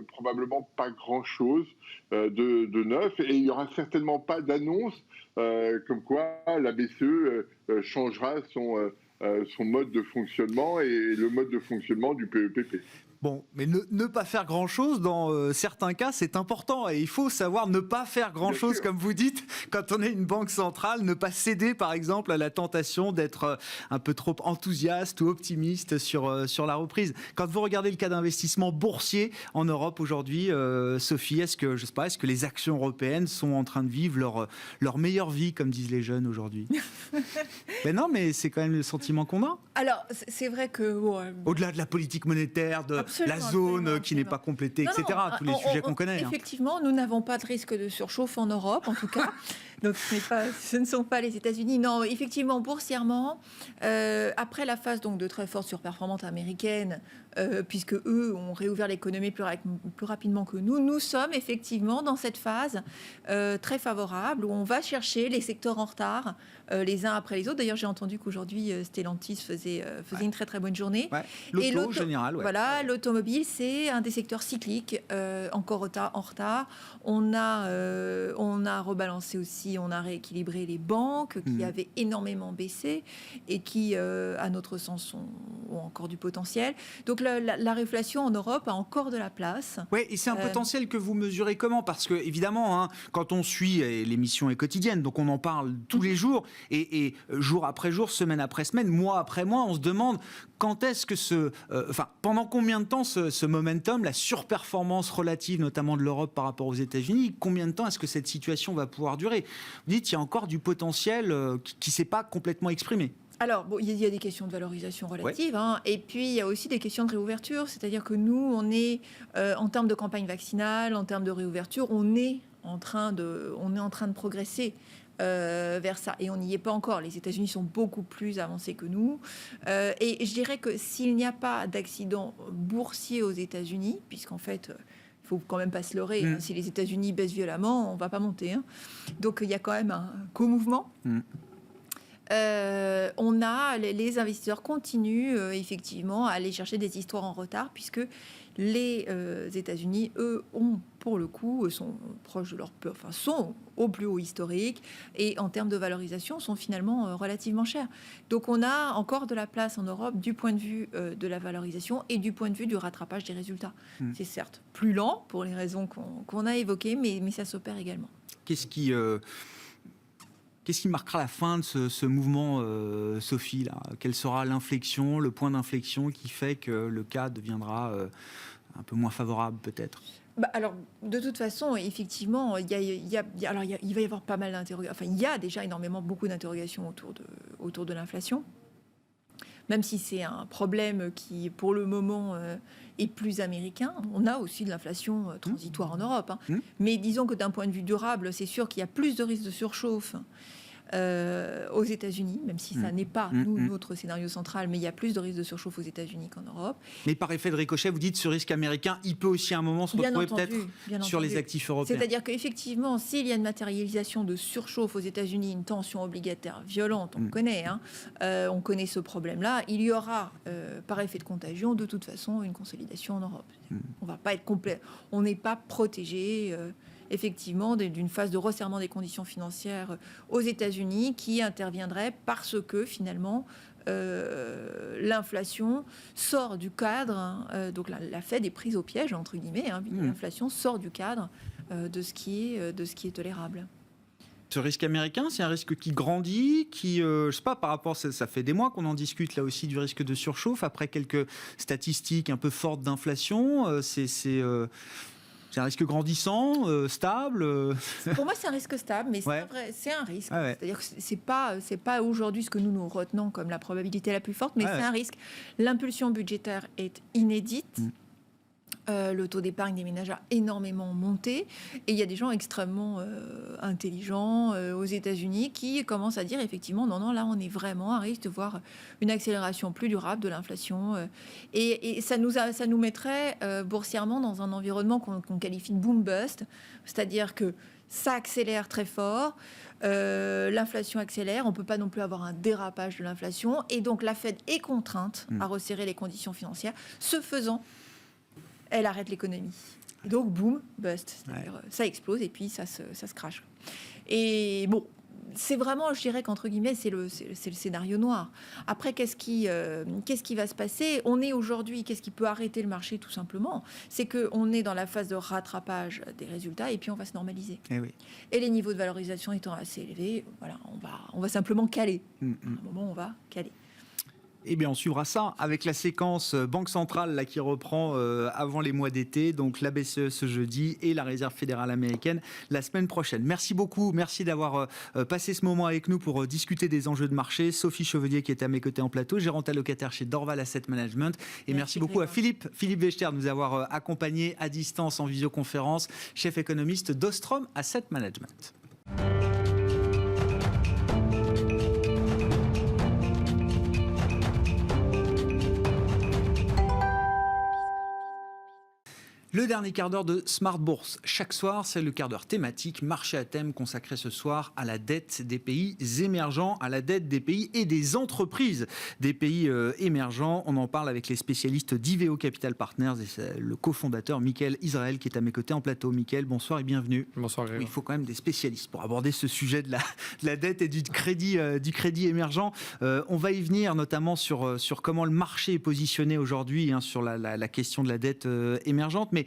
probablement pas grand-chose de neuf, et il n'y aura certainement pas d'annonce comme quoi la BCE changera son mode de fonctionnement et le mode de fonctionnement du PEPP. Bon, mais ne pas faire grand-chose, dans certains cas, c'est important. Et il faut savoir ne pas faire grand-chose, comme vous dites, quand on est une banque centrale, ne pas céder, par exemple, à la tentation d'être un peu trop enthousiaste ou optimiste sur la reprise. Quand vous regardez le cas d'investissement boursier en Europe aujourd'hui, Sophie, est-ce que les actions européennes sont en train de vivre leur meilleure vie, comme disent les jeunes aujourd'hui? Mais non, mais c'est quand même le sentiment qu'on a. Alors, c'est vrai que... Au-delà de la politique monétaire, la zone qui n'est pas complétée, etc. Tous les sujets qu'on connaît. Effectivement, nous n'avons pas de risque de surchauffe en Europe, en tout cas. Donc, ce ne sont pas les États-Unis. Non, effectivement, boursièrement, après la phase donc, de très forte surperformance américaine, puisque eux ont réouvert l'économie plus rapidement que nous sommes effectivement dans cette phase très favorable où on va chercher les secteurs en retard les uns après les autres. D'ailleurs, j'ai entendu qu'aujourd'hui, Stellantis faisait une très très bonne journée. Ouais. L'auto, en général. Ouais. Voilà, l'automobile, c'est un des secteurs cycliques encore en retard. On a rebalancé aussi, on a rééquilibré les banques qui avaient énormément baissé et qui, à notre sens, ont encore du potentiel. Donc la réflation en Europe a encore de la place. Oui, et c'est un potentiel que vous mesurez comment? Parce que, évidemment, quand on suit, l'émission est quotidienne, donc on en parle tous les jours, et jour après jour, semaine après semaine, mois après mois, on se demande quand est-ce que pendant combien de temps ce momentum, la surperformance relative, notamment de l'Europe par rapport aux États-Unis, combien de temps est-ce que cette situation va pouvoir durer? Vous dites qu'il y a encore du potentiel qui ne s'est pas complètement exprimé. Alors, il y a des questions de valorisation relative, et puis il y a aussi des questions de réouverture. C'est-à-dire que nous, on est, en termes de campagne vaccinale, en termes de réouverture, on est en train de progresser vers ça. Et on n'y est pas encore. Les États-Unis sont beaucoup plus avancés que nous. Et je dirais que s'il n'y a pas d'accident boursier aux États-Unis, puisqu'en fait... il ne faut quand même pas se leurrer. Si les États-Unis baissent violemment, on ne va pas monter. Donc il y a quand même un co-mouvement. les investisseurs continuent effectivement à aller chercher des histoires en retard, puisque les États-Unis, eux, pour le coup, sont proches de sont au plus haut historique, et en termes de valorisation, sont finalement relativement chers. Donc on a encore de la place en Europe du point de vue de la valorisation et du point de vue du rattrapage des résultats. C'est certes plus lent pour les raisons qu'on a évoquées, mais ça s'opère également. Qu'est-ce qui marquera la fin de ce mouvement, Sophie là ? Quelle sera l'inflexion, le point d'inflexion qui fait que le cas deviendra un peu moins favorable peut-être ? Alors, de toute façon, effectivement, il va y avoir pas mal d'interrogations. Enfin, il y a déjà beaucoup d'interrogations autour de l'inflation. Même si c'est un problème qui, pour le moment, est plus américain, on a aussi de l'inflation transitoire en Europe. Mais disons que d'un point de vue durable, c'est sûr qu'il y a plus de risques de surchauffe aux États-Unis, même si ça n'est pas notre scénario central, mais il y a plus de risques de surchauffe aux États-Unis qu'en Europe. Mais par effet de ricochet, vous dites ce risque américain, il peut aussi à un moment se retrouver peut-être sur les actifs européens. C'est-à-dire qu'effectivement, s'il y a une matérialisation de surchauffe aux États-Unis, une tension obligataire violente, on connaît ce problème-là, il y aura, par effet de contagion, de toute façon, une consolidation en Europe. On va pas être complet, on n'est pas protégé. Effectivement, d'une phase de resserrement des conditions financières aux États-Unis qui interviendrait parce que finalement l'inflation sort du cadre, donc la Fed est prise au piège entre guillemets, l'inflation sort du cadre de ce qui est tolérable. Ce risque américain, c'est un risque qui grandit, je sais pas, par rapport, ça fait des mois qu'on en discute là aussi du risque de surchauffe, après quelques statistiques un peu fortes d'inflation, c'est un risque grandissant, stable. Pour moi, c'est un risque stable, mais c'est un risque. C'est-à-dire que c'est pas aujourd'hui ce que nous retenons comme la probabilité la plus forte, mais c'est un risque. L'impulsion budgétaire est inédite. Le taux d'épargne des ménages a énormément monté, et il y a des gens extrêmement intelligents aux États-Unis qui commencent à dire effectivement non, là on est vraiment à risque de voir une accélération plus durable de l'inflation, et ça nous mettrait boursièrement dans un environnement qu'on qualifie de boom-bust, c'est-à-dire que ça accélère très fort, l'inflation accélère, on ne peut pas non plus avoir un dérapage de l'inflation, et donc la Fed est contrainte à resserrer les conditions financières. Ce faisant, elle arrête l'économie. Et donc, boom, bust. C'est-à-dire, ça explose et puis ça se crache. Et bon, c'est vraiment, je dirais qu'entre guillemets, c'est le scénario noir. Après, qu'est-ce qui va se passer ? On est aujourd'hui, qu'est-ce qui peut arrêter le marché, tout simplement ? C'est qu'on est dans la phase de rattrapage des résultats et puis on va se normaliser. Et les niveaux de valorisation étant assez élevés, voilà, on va simplement caler. À un moment, on va caler. Eh bien, on suivra ça avec la séquence Banque centrale là, qui reprend avant les mois d'été, donc la BCE ce jeudi et la Réserve fédérale américaine la semaine prochaine. Merci beaucoup, merci d'avoir passé ce moment avec nous pour discuter des enjeux de marché. Sophie Chevelier qui est à mes côtés en plateau, gérante allocataire chez Dorval Asset Management. Et merci beaucoup à Philippe Wechter de nous avoir accompagnés à distance en visioconférence, chef économiste d'Ostrom Asset Management. Le dernier quart d'heure de Smart Bourse. Chaque soir, c'est le quart d'heure thématique, marché à thème consacré ce soir à la dette des pays émergents, à la dette des pays et des entreprises des pays émergents. On en parle avec les spécialistes d'Iveo Capital Partners et c'est le cofondateur Mickaël Israël qui est à mes côtés en plateau. Mickaël, bonsoir et bienvenue. Bonsoir. Il faut quand même des spécialistes pour aborder ce sujet de la dette et du crédit émergent. On va y venir notamment sur comment le marché est positionné aujourd'hui sur la question de la dette émergente. Mais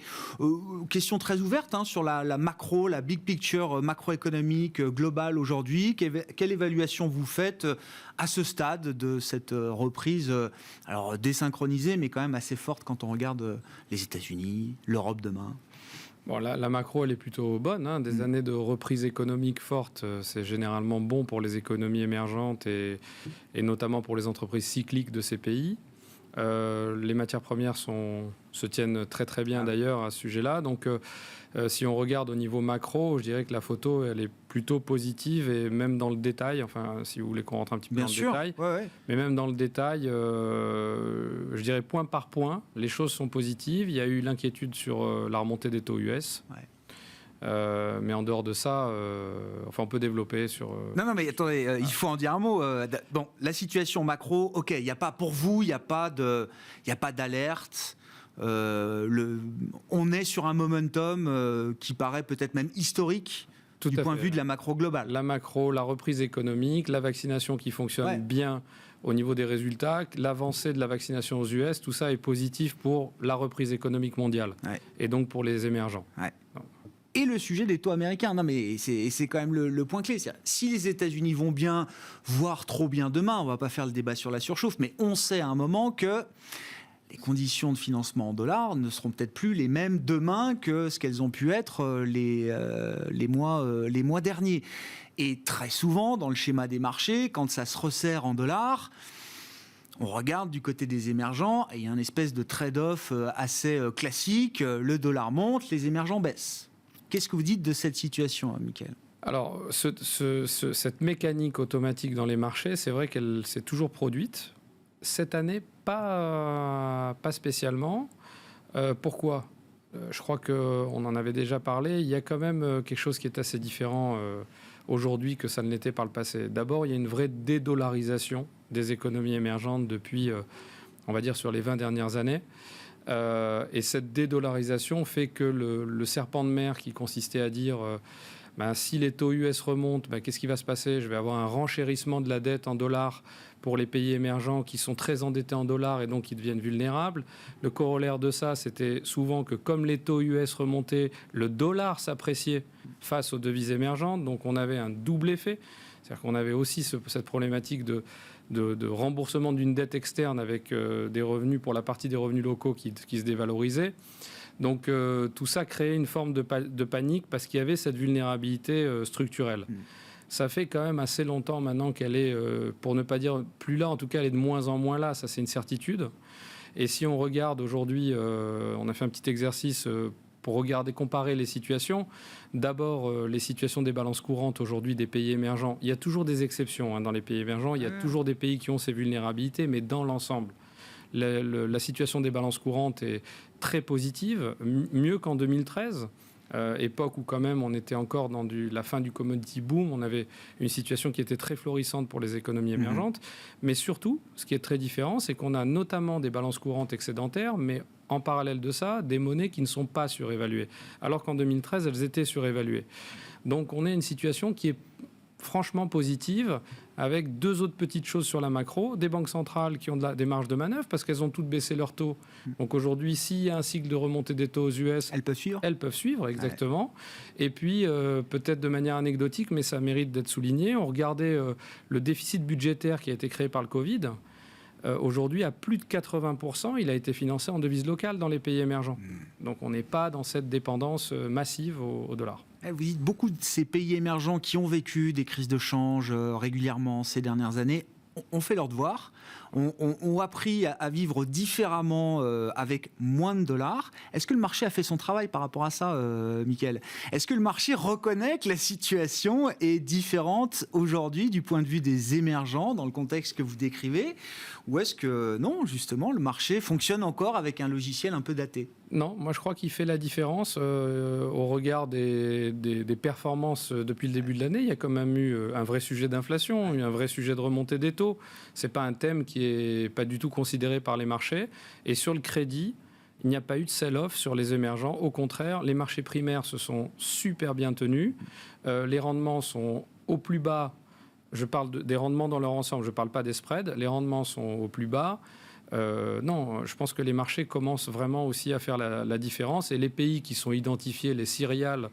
question très ouverte sur la macro, la big picture macroéconomique globale aujourd'hui. Quelle évaluation vous faites à ce stade de cette reprise, alors désynchronisée, mais quand même assez forte quand on regarde les États-Unis, l'Europe demain? Bon, la macro, elle est plutôt bonne. Des années de reprise économique forte, c'est généralement bon pour les économies émergentes et notamment pour les entreprises cycliques de ces pays. Les matières premières se tiennent très très bien d'ailleurs à ce sujet-là. Donc si on regarde au niveau macro, je dirais que la photo elle est plutôt positive et même dans le détail, enfin si vous voulez qu'on rentre un petit peu dans le détail, mais même dans le détail, je dirais point par point, les choses sont positives. Il y a eu l'inquiétude sur la remontée des taux US. Mais en dehors de ça, on peut développer sur... Non, mais attendez, il faut en dire un mot. Bon, la situation macro, ok, il n'y a pas, pour vous, il n'y a pas d'alerte. On est sur un momentum qui paraît peut-être même historique du point de vue de la macro globale. La macro, la reprise économique, la vaccination qui fonctionne bien au niveau des résultats, l'avancée de la vaccination aux US, tout ça est positif pour la reprise économique mondiale et donc pour les émergents. Et le sujet des taux américains, non mais c'est quand même le point clé. Si les États-Unis vont bien, voire trop bien demain, on ne va pas faire le débat sur la surchauffe, mais on sait à un moment que les conditions de financement en dollars ne seront peut-être plus les mêmes demain que ce qu'elles ont pu être les mois derniers. Et très souvent, dans le schéma des marchés, quand ça se resserre en dollars, on regarde du côté des émergents et il y a une espèce de trade-off assez classique. Le dollar monte, les émergents baissent. Qu'est-ce que vous dites de cette situation, Mickaël ? Alors, cette mécanique automatique dans les marchés, c'est vrai qu'elle s'est toujours produite. Cette année, pas spécialement. Pourquoi ? Je crois qu'on en avait déjà parlé. Il y a quand même quelque chose qui est assez différent aujourd'hui que ça ne l'était par le passé. D'abord, il y a une vraie dédollarisation des économies émergentes depuis, on va dire, sur les 20 dernières années. Et cette dédollarisation fait que le serpent de mer qui consistait à dire si les taux US remontent, qu'est-ce qui va se passer ? Je vais avoir un renchérissement de la dette en dollars pour les pays émergents qui sont très endettés en dollars et donc qui deviennent vulnérables. Le corollaire de ça, c'était souvent que comme les taux US remontaient, le dollar s'appréciait face aux devises émergentes. Donc on avait un double effet. C'est-à-dire qu'on avait aussi cette problématique de remboursement d'une dette externe avec des revenus, pour la partie des revenus locaux qui se dévalorisaient. Donc tout ça créait une forme de panique parce qu'il y avait cette vulnérabilité structurelle. Ça fait quand même assez longtemps maintenant qu'elle est, pour ne pas dire plus là, en tout cas elle est de moins en moins là, ça c'est une certitude. Et si on regarde aujourd'hui, on a fait un petit exercice pour comparer les situations. D'abord, les situations des balances courantes aujourd'hui des pays émergents. Il y a toujours des exceptions dans les pays émergents, il y a toujours des pays qui ont ces vulnérabilités, mais dans l'ensemble, la situation des balances courantes est très positive, mieux qu'en 2013. Époque où quand même on était encore dans la fin du commodity boom, on avait une situation qui était très florissante pour les économies émergentes, mais surtout, ce qui est très différent, c'est qu'on a notamment des balances courantes excédentaires, mais en parallèle de ça, des monnaies qui ne sont pas surévaluées, alors qu'en 2013, elles étaient surévaluées. Donc on a une situation qui est franchement positive, avec deux autres petites choses sur la macro, des banques centrales qui ont des marges de manœuvre parce qu'elles ont toutes baissé leurs taux. Donc aujourd'hui, s'il y a un cycle de remontée des taux aux US, elles peuvent suivre. Elles peuvent suivre, exactement. Ouais. Et puis, peut-être de manière anecdotique, mais ça mérite d'être souligné, on regardait le déficit budgétaire qui a été créé par le Covid. Aujourd'hui, à plus de 80%, il a été financé en devise locale dans les pays émergents. Donc on n'est pas dans cette dépendance massive au dollar. Vous dites beaucoup de ces pays émergents qui ont vécu des crises de change régulièrement ces dernières années ont fait leur devoir, ont appris à vivre différemment avec moins de dollars. Est-ce que le marché a fait son travail par rapport à ça, Mickaël ? Est-ce que le marché reconnaît que la situation est différente aujourd'hui du point de vue des émergents dans le contexte que vous décrivez ? Ou est-ce que non, justement, le marché fonctionne encore avec un logiciel un peu daté ? Non, moi je crois qu'il fait la différence au regard des performances depuis le début de l'année. Il y a quand même eu un vrai sujet d'inflation, un vrai sujet de remontée des taux. Ce n'est pas un thème qui n'est pas du tout considéré par les marchés. Et sur le crédit, il n'y a pas eu de sell-off sur les émergents. Au contraire, les marchés primaires se sont super bien tenus. Les rendements sont au plus bas. Je parle des rendements dans leur ensemble, je ne parle pas des spreads. Les rendements sont au plus bas. Non, je pense que les marchés commencent vraiment aussi à faire la différence. Et les pays qui sont identifiés, les céréales,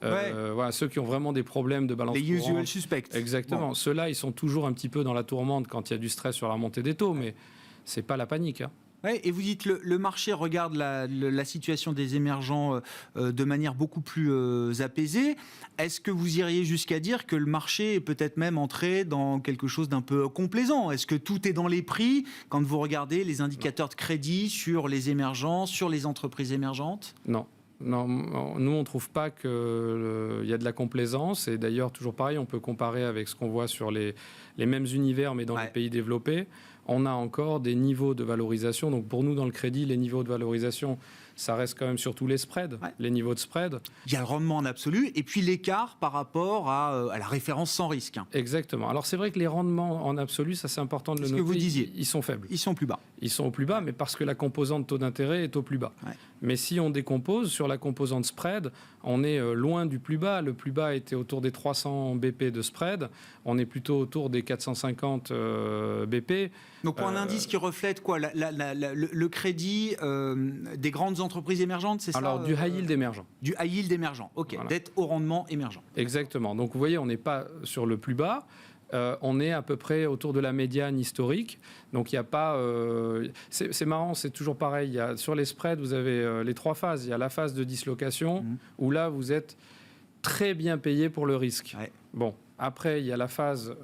voilà, ceux qui ont vraiment des problèmes de balance courante. Les usual suspects. Exactement. Bon. Ceux-là, ils sont toujours un petit peu dans la tourmente quand il y a du stress sur la montée des taux, mais ce n'est pas la panique. Ouais, et vous dites le marché regarde la situation des émergents de manière beaucoup plus apaisée. Est-ce que vous iriez jusqu'à dire que le marché est peut-être même entré dans quelque chose d'un peu complaisant ? Est-ce que tout est dans les prix quand vous regardez les indicateurs de crédit sur les émergents, sur les entreprises émergentes ? Non. Non, nous, on ne trouve pas qu'il y a de la complaisance. Et d'ailleurs, toujours pareil, on peut comparer avec ce qu'on voit sur les mêmes univers, mais dans les pays développés. On a encore des niveaux de valorisation. Donc, pour nous, dans le crédit, les niveaux de valorisation, ça reste quand même surtout les spreads, les niveaux de spread. Il y a le rendement en absolu et puis l'écart par rapport à la référence sans risque. Exactement. Alors c'est vrai que les rendements en absolu, ça c'est important de le noter. Ce que vous disiez. Ils sont faibles. Ils sont plus bas. Ils sont au plus bas, mais parce que la composante taux d'intérêt est au plus bas. Ouais. Mais si on décompose sur la composante spread, on est loin du plus bas. Le plus bas était autour des 300 BP de spread. On est plutôt autour des 450 BP. Donc pour un indice qui reflète quoi, le crédit des grandes entreprises émergentes, c'est ça? Alors du high yield émergent. Du high yield émergent, ok, voilà. Dette au rendement émergent. Exactement. Donc vous voyez, on n'est pas sur le plus bas. On est à peu près autour de la médiane historique. Donc il n'y a pas... c'est marrant, c'est toujours pareil. Sur les spreads, vous avez les 3 phases. Il y a la phase de dislocation, où là, vous êtes très bien payé pour le risque. Ouais. Bon, après, il y a la phase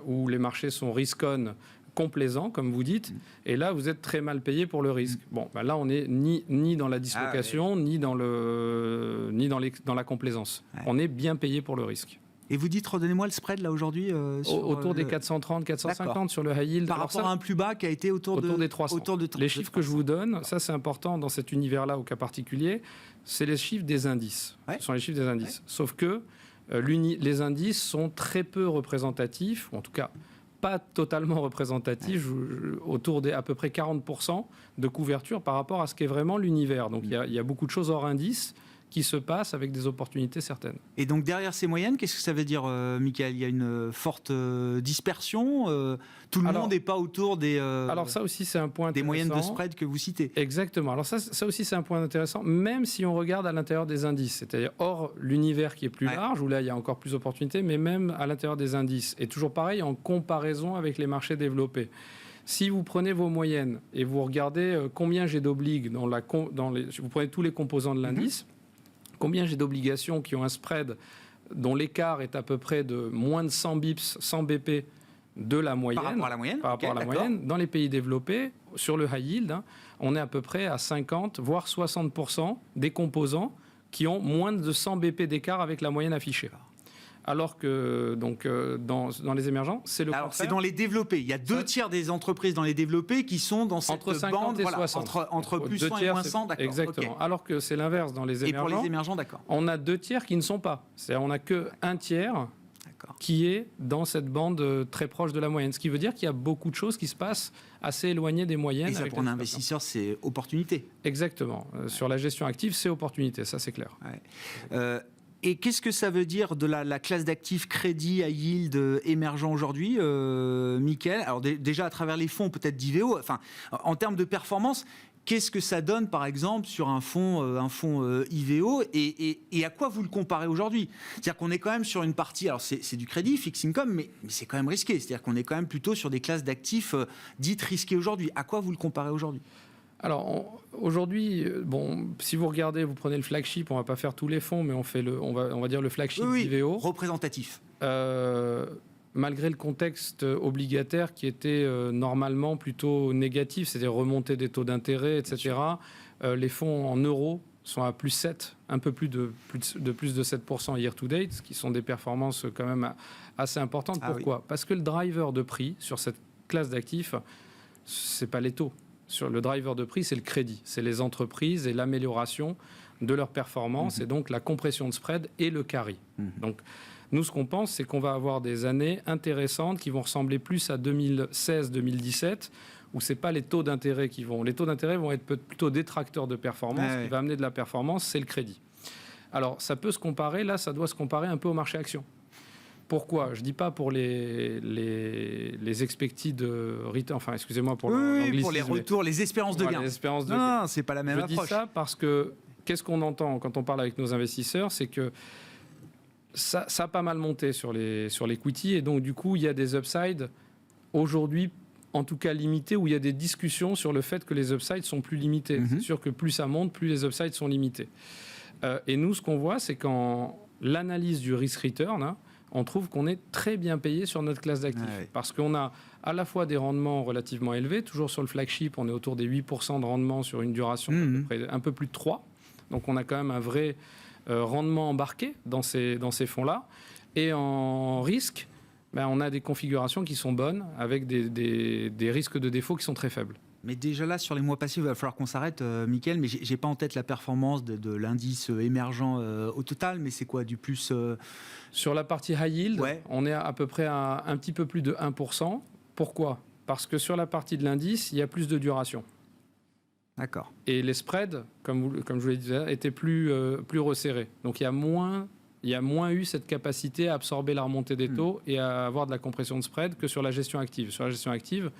où les marchés sont risk-on, complaisants, comme vous dites, et là, vous êtes très mal payé pour le risque. Bon, ben là, on n'est ni dans la dislocation, ni dans la complaisance. Ouais. On est bien payé pour le risque. Et vous dites, redonnez-moi le spread là aujourd'hui autour des 430, 450 sur le high yield. Par rapport à un plus bas qui a été autour des 300. Les chiffres que je vous donne, ça c'est important dans cet univers-là au cas particulier, c'est les chiffres des indices. Ouais. Ce sont les chiffres des indices. Ouais. Sauf que les indices sont très peu représentatifs, ou en tout cas pas totalement représentatifs, autour d'à peu près 40% de couverture par rapport à ce qu'est vraiment l'univers. Donc il y a beaucoup de choses hors indice qui se passe avec des opportunités certaines. Et donc derrière ces moyennes, qu'est-ce que ça veut dire, Michael? Il y a une forte dispersion. Tout le monde n'est pas autour des. Alors ça aussi c'est un point des moyennes de spread que vous citez. Exactement. Alors ça aussi c'est un point intéressant. Même si on regarde à l'intérieur des indices, c'est-à-dire hors l'univers qui est plus large où là il y a encore plus d'opportunités, mais même à l'intérieur des indices. Et toujours pareil en comparaison avec les marchés développés. Si vous prenez vos moyennes et vous regardez combien j'ai d'obligues vous prenez tous les composants de l'indice. Combien j'ai d'obligations qui ont un spread dont l'écart est à peu près de moins de 100 bips, 100 BP de la moyenne. Par rapport à la moyenne. Par rapport à la moyenne. Dans les pays développés, sur le high yield, on est à peu près à 50, voire 60% des composants qui ont moins de 100 BP d'écart avec la moyenne affichée. Alors que dans les émergents, c'est le contraire. Alors c'est dans les développés. Il y a 2 tiers des entreprises dans les développés qui sont dans cette entre 50 bande, et 60. Entre plus 100 et moins 100, d'accord. Exactement. Okay. Alors que c'est l'inverse dans les émergents. Et pour les émergents, d'accord. On a 2 tiers qui ne sont pas. C'est-à-dire on n'a que 1 tiers qui est dans cette bande très proche de la moyenne. Ce qui veut dire qu'il y a beaucoup de choses qui se passent assez éloignées des moyennes. Et ça, pour un investisseur, c'est opportunité. Exactement. Sur la gestion active, c'est opportunité. Ça, c'est clair. Ouais. Et qu'est-ce que ça veut dire de la classe d'actifs crédit à yield émergent aujourd'hui, Mickaël? Alors déjà à travers les fonds peut-être d'IVO, enfin, en termes de performance, qu'est-ce que ça donne par exemple sur un fonds IVO et à quoi vous le comparez aujourd'hui? C'est-à-dire qu'on est quand même sur une partie, alors c'est du crédit, fixed income, mais c'est quand même risqué. C'est-à-dire qu'on est quand même plutôt sur des classes d'actifs dites risquées aujourd'hui. À quoi vous le comparez aujourd'hui? Alors aujourd'hui, si vous regardez, vous prenez le flagship, on ne va pas faire tous les fonds, mais on va dire le flagship IVO. Représentatif. Malgré le contexte obligataire qui était normalement plutôt négatif, c'est-à-dire remontée des taux d'intérêt, etc., les fonds en euros sont à plus 7, un peu plus de 7% year to date, ce qui sont des performances quand même assez importantes. Pourquoi ? Parce que le driver de prix sur cette classe d'actifs, ce n'est pas les taux. Sur le driver de prix, c'est le crédit. C'est les entreprises et l'amélioration de leur performance et donc la compression de spread et le carry. Donc, nous, ce qu'on pense, c'est qu'on va avoir des années intéressantes qui vont ressembler plus à 2016-2017, où ce n'est pas les taux d'intérêt qui vont... Les taux d'intérêt vont être plutôt détracteurs de performance. Ce qui va amener de la performance, c'est le crédit. Alors, ça peut se comparer, là, ça doit se comparer un peu au marché action. Pourquoi ? Je ne dis pas pour les expected return, enfin, excusez-moi pour l'anglicisme. Pour les retours, les espérances de gain. Les espérances de gain. Non, c'est pas la même approche. Je dis ça parce que, qu'est-ce qu'on entend quand on parle avec nos investisseurs ? C'est que ça a pas mal monté sur l'equity, et donc, du coup, il y a des upsides, aujourd'hui, en tout cas limités, où il y a des discussions sur le fait que les upsides sont plus limités. C'est sûr que plus ça monte, plus les upsides sont limités. Et nous, ce qu'on voit, c'est qu'en l'analyse du risk-return, on trouve qu'on est très bien payé sur notre classe d'actifs. Parce qu'on a à la fois des rendements relativement élevés. Toujours sur le flagship, on est autour des 8% de rendement sur une duration d'à peu près un peu plus de 3. Donc on a quand même un vrai rendement embarqué dans ces fonds-là. Et en risque, on a des configurations qui sont bonnes avec des risques de défaut qui sont très faibles. Mais déjà là, sur les mois passés, il va falloir qu'on s'arrête, Mickaël, mais j'ai pas en tête la performance de l'indice émergent au total, mais c'est quoi, du plus Sur la partie high yield, Ouais. on est à peu près à un petit peu plus de 1%. Pourquoi ? Parce que sur la partie de l'indice, il y a plus de duration. D'accord. Et les spreads, comme je vous l'ai dit, étaient plus resserrés. Donc il y a moins eu cette capacité à absorber la remontée des taux et à avoir de la compression de spread que sur la gestion active. Sur la gestion active,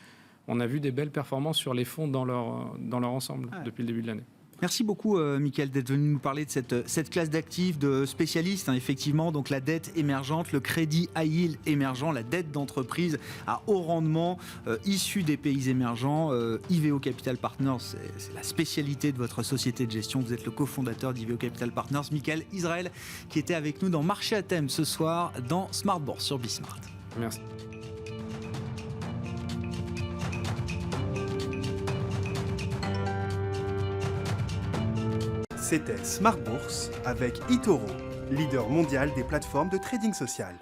on a vu des belles performances sur les fonds dans leur ensemble depuis le début de l'année. Merci beaucoup, Mickaël, d'être venu nous parler de cette classe d'actifs de spécialistes. Effectivement, donc la dette émergente, le crédit high yield émergent, la dette d'entreprise à haut rendement issue des pays émergents. IVO Capital Partners, c'est la spécialité de votre société de gestion. Vous êtes le cofondateur d'IVO Capital Partners, Mickaël Israël, qui était avec nous dans Marché à thème ce soir dans Smart Bourse sur Bismart. Merci. C'était Smart Bourse avec eToro, leader mondial des plateformes de trading social.